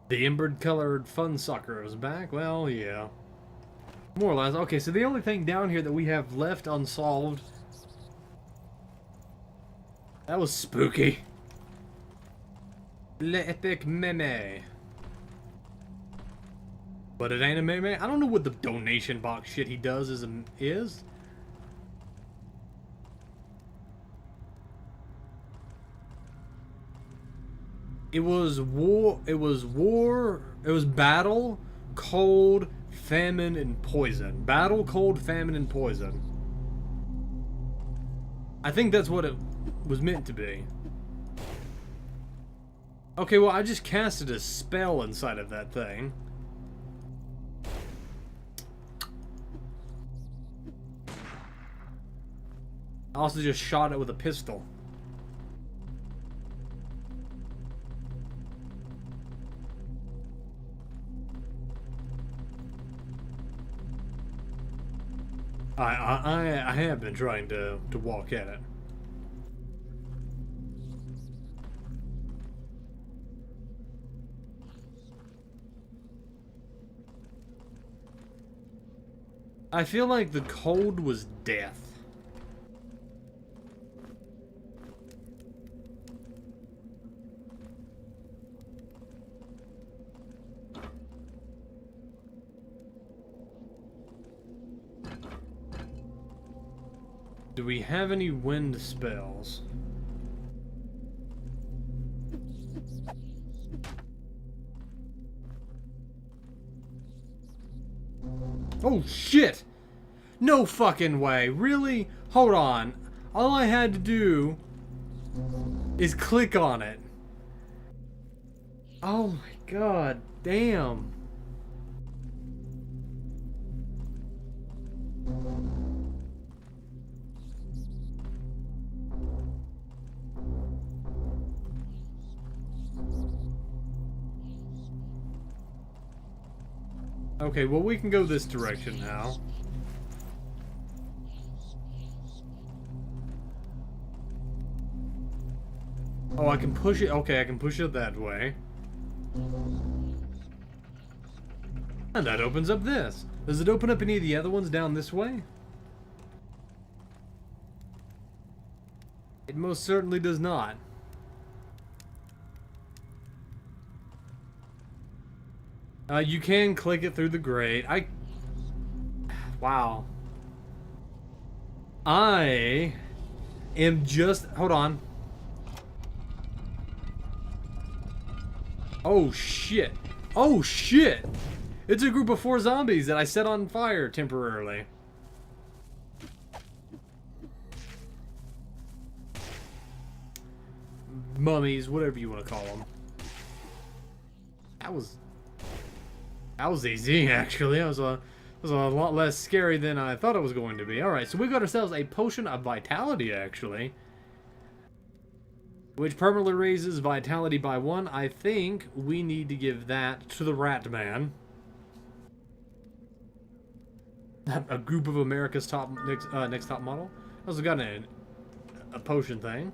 The embered-colored fun sucker is back? Well, yeah. More or less. Okay, so the only thing down here that we have left unsolved... That was spooky. Le epic meme. But it ain't a meme? I don't know what the donation box shit he does is. It was battle, cold, famine, and poison. Battle, cold, famine, and poison. I think that's what it was meant to be. Okay, well, I just casted a spell inside of that thing. I also just shot it with a pistol. I have been trying to walk at it. I feel like the cold was death. Do we have any wind spells? Oh shit! No fucking way. Really? Hold on. All I had to do is click on it. Oh my god. Damn. Okay, well we can go this direction now. Oh, I can push it. Okay, I can push it that way. And that opens up this. Does it open up any of the other ones down this way? It most certainly does not. You can click it through the grate. Wow. I am just... Hold on. Oh, shit. Oh, shit. It's a group of 4 zombies that I set on fire temporarily. Mummies, whatever you want to call them. That was easy, actually. That was a lot less scary than I thought it was going to be. Alright, so we got ourselves a potion of vitality, actually. Which permanently raises vitality by 1. I think we need to give that to the Rat Man. A group of America's next top model. Also got a potion thing.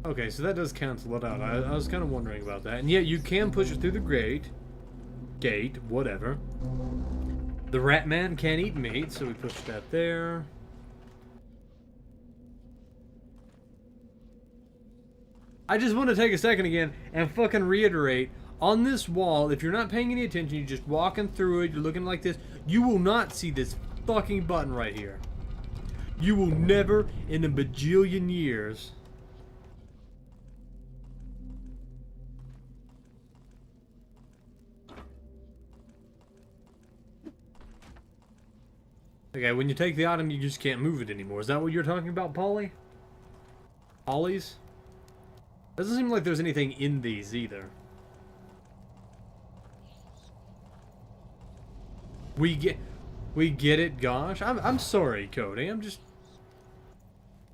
Okay, so that does cancel it out. I was kind of wondering about that. And yeah, you can push it through the gate, whatever. The Rat Man can't eat meat, so we push that there. I just want to take a second again and fucking reiterate, on this wall, if you're not paying any attention, you're just walking through it, you're looking like this, you will not see this fucking button right here. You will never in a bajillion years. Okay, when you take the item, you just can't move it anymore. Is that what you're talking about, Polly? Polly's? Doesn't seem like there's anything in these either. We get it, gosh. I'm sorry, Cody.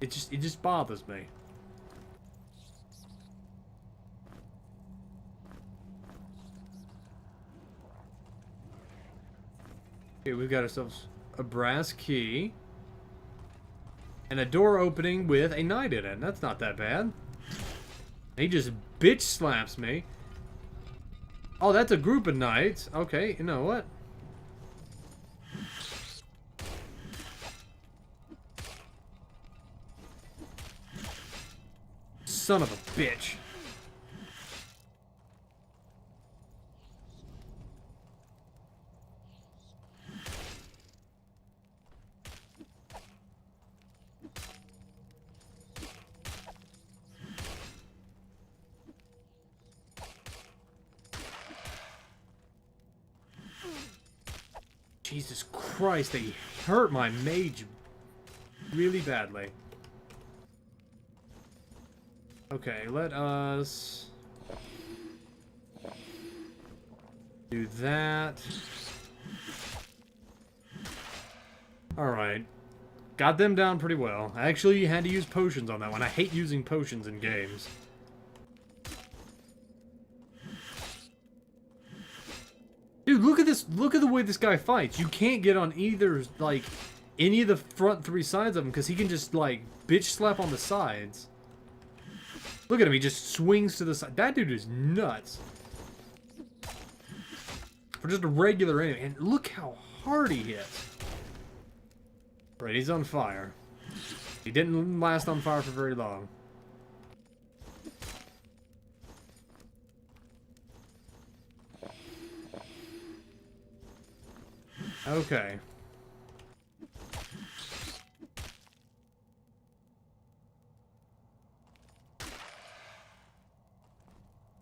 It just bothers me. Okay, we've got ourselves a brass key and a door opening with a knight in it. That's not that bad. He just bitch slaps me. Oh, that's a group of knights. Okay, you know what? Son of a bitch. Jesus Christ, they hurt my mage really badly. Okay, let us do that. Alright. Got them down pretty well. Actually, you had to use potions on that one. I hate using potions in games. Dude, look at this. Look at the way this guy fights. You can't get on either, like, any of the front 3 sides of him because he can just, like, bitch slap on the sides. Look at him. He just swings to the side. That dude is nuts. For just a regular enemy. And look how hard he hits. Right, he's on fire. He didn't last on fire for very long. Okay.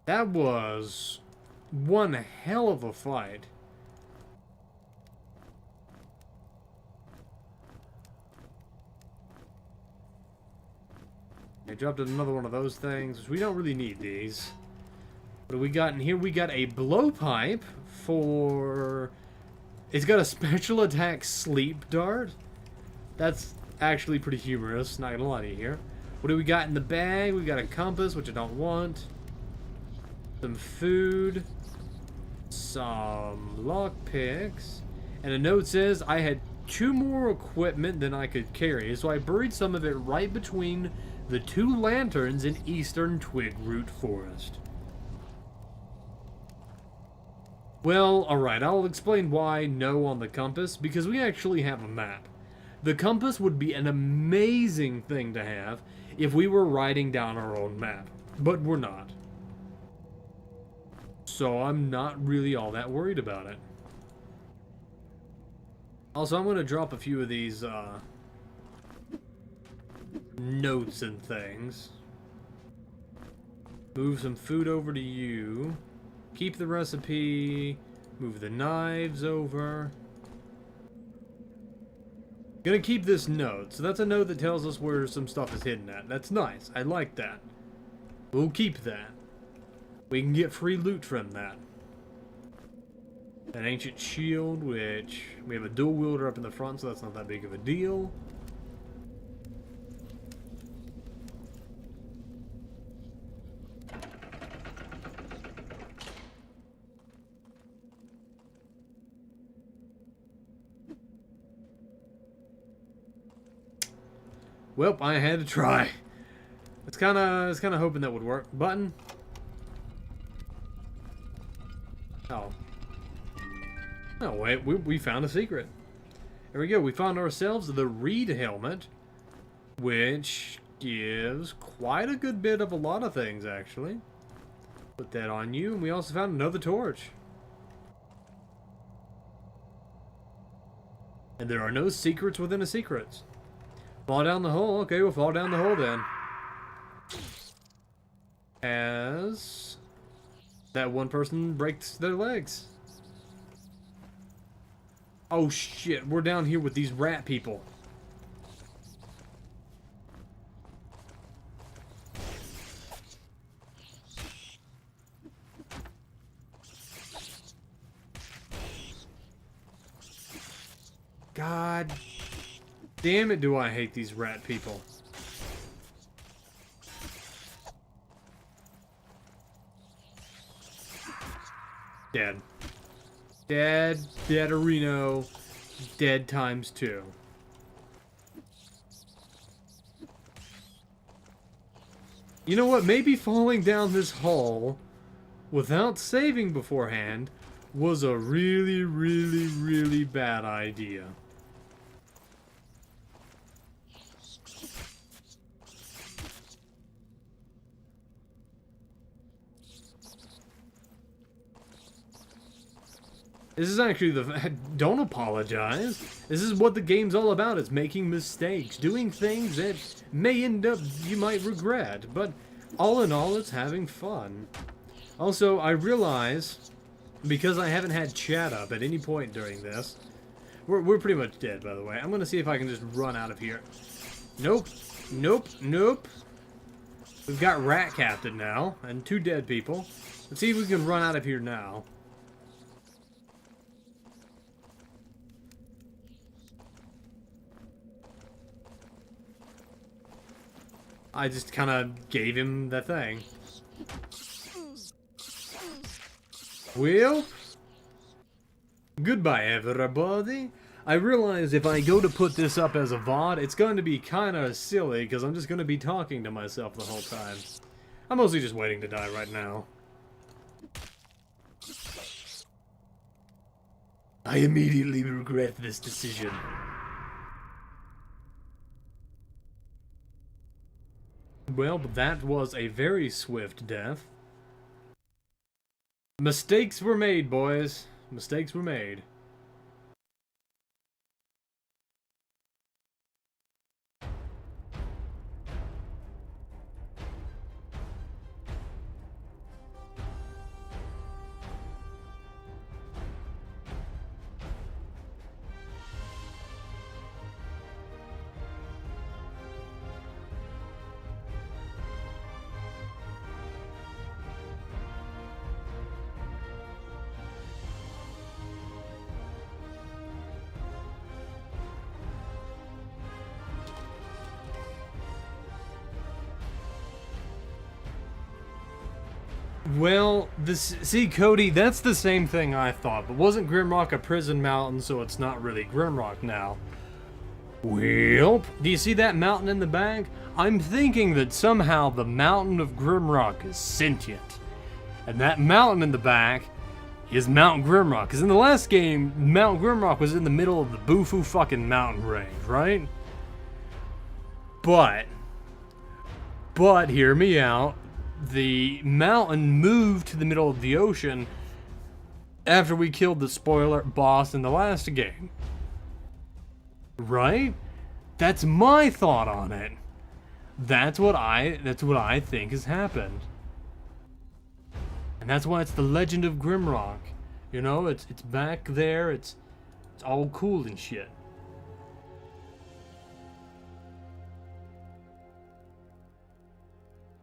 That was one hell of a fight. I dropped another one of those things. We don't really need these. What do we got in here? We got a blowpipe for... It's got a special attack sleep dart. That's actually pretty humorous, not gonna lie to you here. What do we got in the bag? We got a compass, which I don't want. Some food. Some lockpicks. And a note says I had 2 more equipment than I could carry, so I buried some of it right between the 2 lanterns in eastern twig root forest. Well, alright, I'll explain why no on the compass, because we actually have a map. The compass would be an amazing thing to have if we were writing down our own map, but we're not. So I'm not really all that worried about it. Also, I'm going to drop a few of these notes and things. Move some food over to you. Keep the recipe. Move the knives over. Gonna keep this note. So that's a note that tells us where some stuff is hidden at. That's nice. I like that. We'll keep that. We can get free loot from that. An ancient shield, which we have a dual wielder up in the front, so that's not that big of a deal. Well, I had to try. I was kind of hoping that would work. Button. Oh. Oh, wait, we found a secret. There we go, we found ourselves the Reed helmet, which gives quite a good bit of a lot of things, actually. Put that on you, and we also found another torch. And there are no secrets within a secret. Fall down the hole. Okay, we'll fall down the hole then. As that one person breaks their legs. Oh shit, we're down here with these rat people. God damn it, do I hate these rat people. Dead. Dead. Dead-a-reno. Dead times 2. You know what? Maybe falling down this hole without saving beforehand was a really, really, really bad idea. This is actually the... Don't apologize. This is what the game's all about. It's making mistakes. Doing things that may end up you might regret. But all in all, it's having fun. Also, I realize, because I haven't had chat up at any point during this... We're pretty much dead, by the way. I'm going to see if I can just run out of here. Nope. Nope. Nope. We've got Rat Captain now. And 2 dead people. Let's see if we can run out of here now. I just kind of gave him the thing. Well, goodbye everybody. I realize if I go to put this up as a VOD, it's going to be kind of silly because I'm just going to be talking to myself the whole time. I'm mostly just waiting to die right now. I immediately regret this decision. Well, that was a very swift death. Mistakes were made, boys. Mistakes were made. Well, see, Cody, that's the same thing I thought, but wasn't Grimrock a prison mountain, so it's not really Grimrock now? Well, do you see that mountain in the back? I'm thinking that somehow the mountain of Grimrock is sentient. And that mountain in the back is Mount Grimrock. Because in the last game, Mount Grimrock was in the middle of the Bufu fucking mountain range, right? But, hear me out. The mountain moved to the middle of the ocean after we killed the spoiler boss in the last game. Right? That's my thought on it. That's what I think has happened. And that's why it's the Legend of Grimrock. You know, it's back there, it's all cool and shit.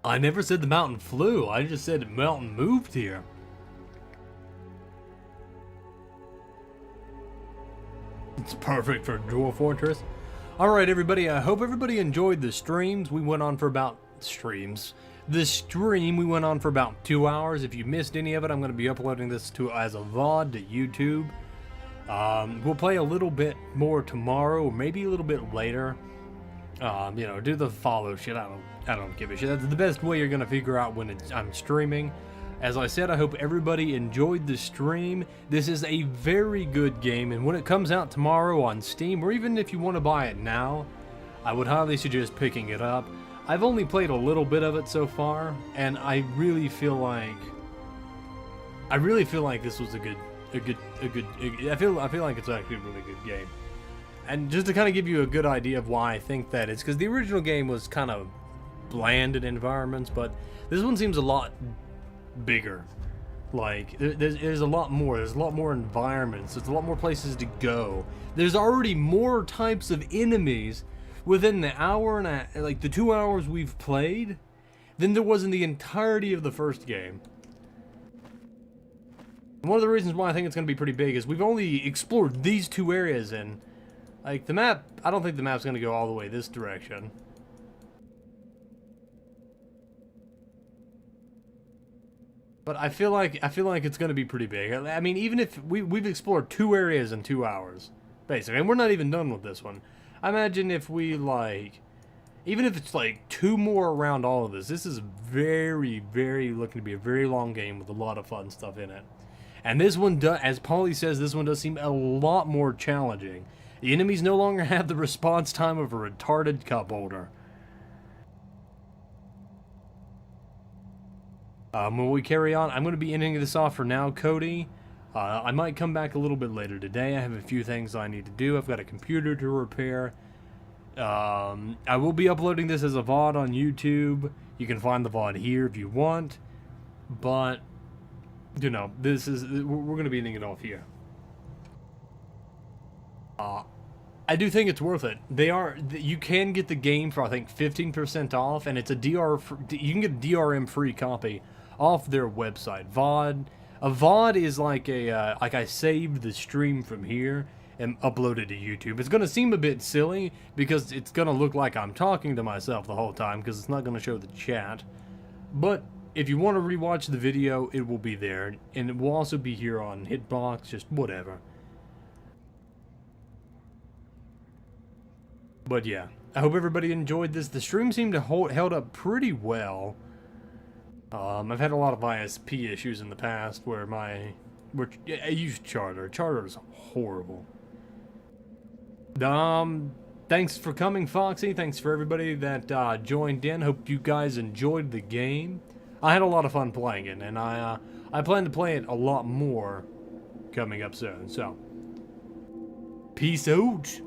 I never said the mountain flew, I just said the mountain moved here. It's perfect for Dwarf Fortress. Alright everybody, I hope everybody enjoyed the streams. We went on for about... The stream, we went on for about 2 hours. If you missed any of it, I'm going to be uploading this as a VOD to YouTube. We'll play a little bit more tomorrow, or maybe a little bit later. You know, do the follow shit. I don't give a shit. That's the best way you're gonna figure out when I'm streaming. As I said, I hope everybody enjoyed the stream. This is a very good game, and when it comes out tomorrow on Steam, or even if you want to buy it now, I would highly suggest picking it up. I've only played a little bit of it so far, and I really feel like this was I feel like it's actually a really good game. And just to kind of give you a good idea of why I think that, it's because the original game was kind of bland in environments, but this one seems a lot bigger. Like, there's a lot more. There's a lot more environments. There's a lot more places to go. There's already more types of enemies within the hour and like the 2 hours we've played than there was in the entirety of the first game. And one of the reasons why I think it's going to be pretty big is we've only explored these two areas, and like the map, I don't think the map's going to go all the way this direction. But I feel like it's going to be pretty big. I mean, even if we've explored 2 areas in 2 hours, basically, and we're not even done with this one. I imagine if we even if it's like 2 more around all of this, this is very, very looking to be a very long game with a lot of fun stuff in it. And this one does, as Paulie says, this one does seem a lot more challenging. The enemies no longer have the response time of a retarded cup holder. When we carry on, I'm going to be ending this off for now, Cody. I might come back a little bit later today. I have a few things I need to do. I've got a computer to repair. I will be uploading this as a VOD on YouTube. You can find the VOD here if you want. But, you know, we're going to be ending it off here. I do think it's worth it. You can get the game for, I think, 15% off, and it's you can get a DRM free copy off their website. A VOD is like like I saved the stream from here and uploaded to YouTube. It's gonna seem a bit silly because it's gonna look like I'm talking to myself the whole time because it's not gonna show the chat. But if you want to rewatch the video, it will be there, and it will also be here on Hitbox, just whatever. But yeah, I hope everybody enjoyed this. The stream seemed to held up pretty well. I've had a lot of ISP issues in the past where I used Charter. Charter is horrible. Thanks for coming, Foxy. Thanks for everybody that joined in. Hope you guys enjoyed the game. I had a lot of fun playing it, and I plan to play it a lot more coming up soon. So, peace out.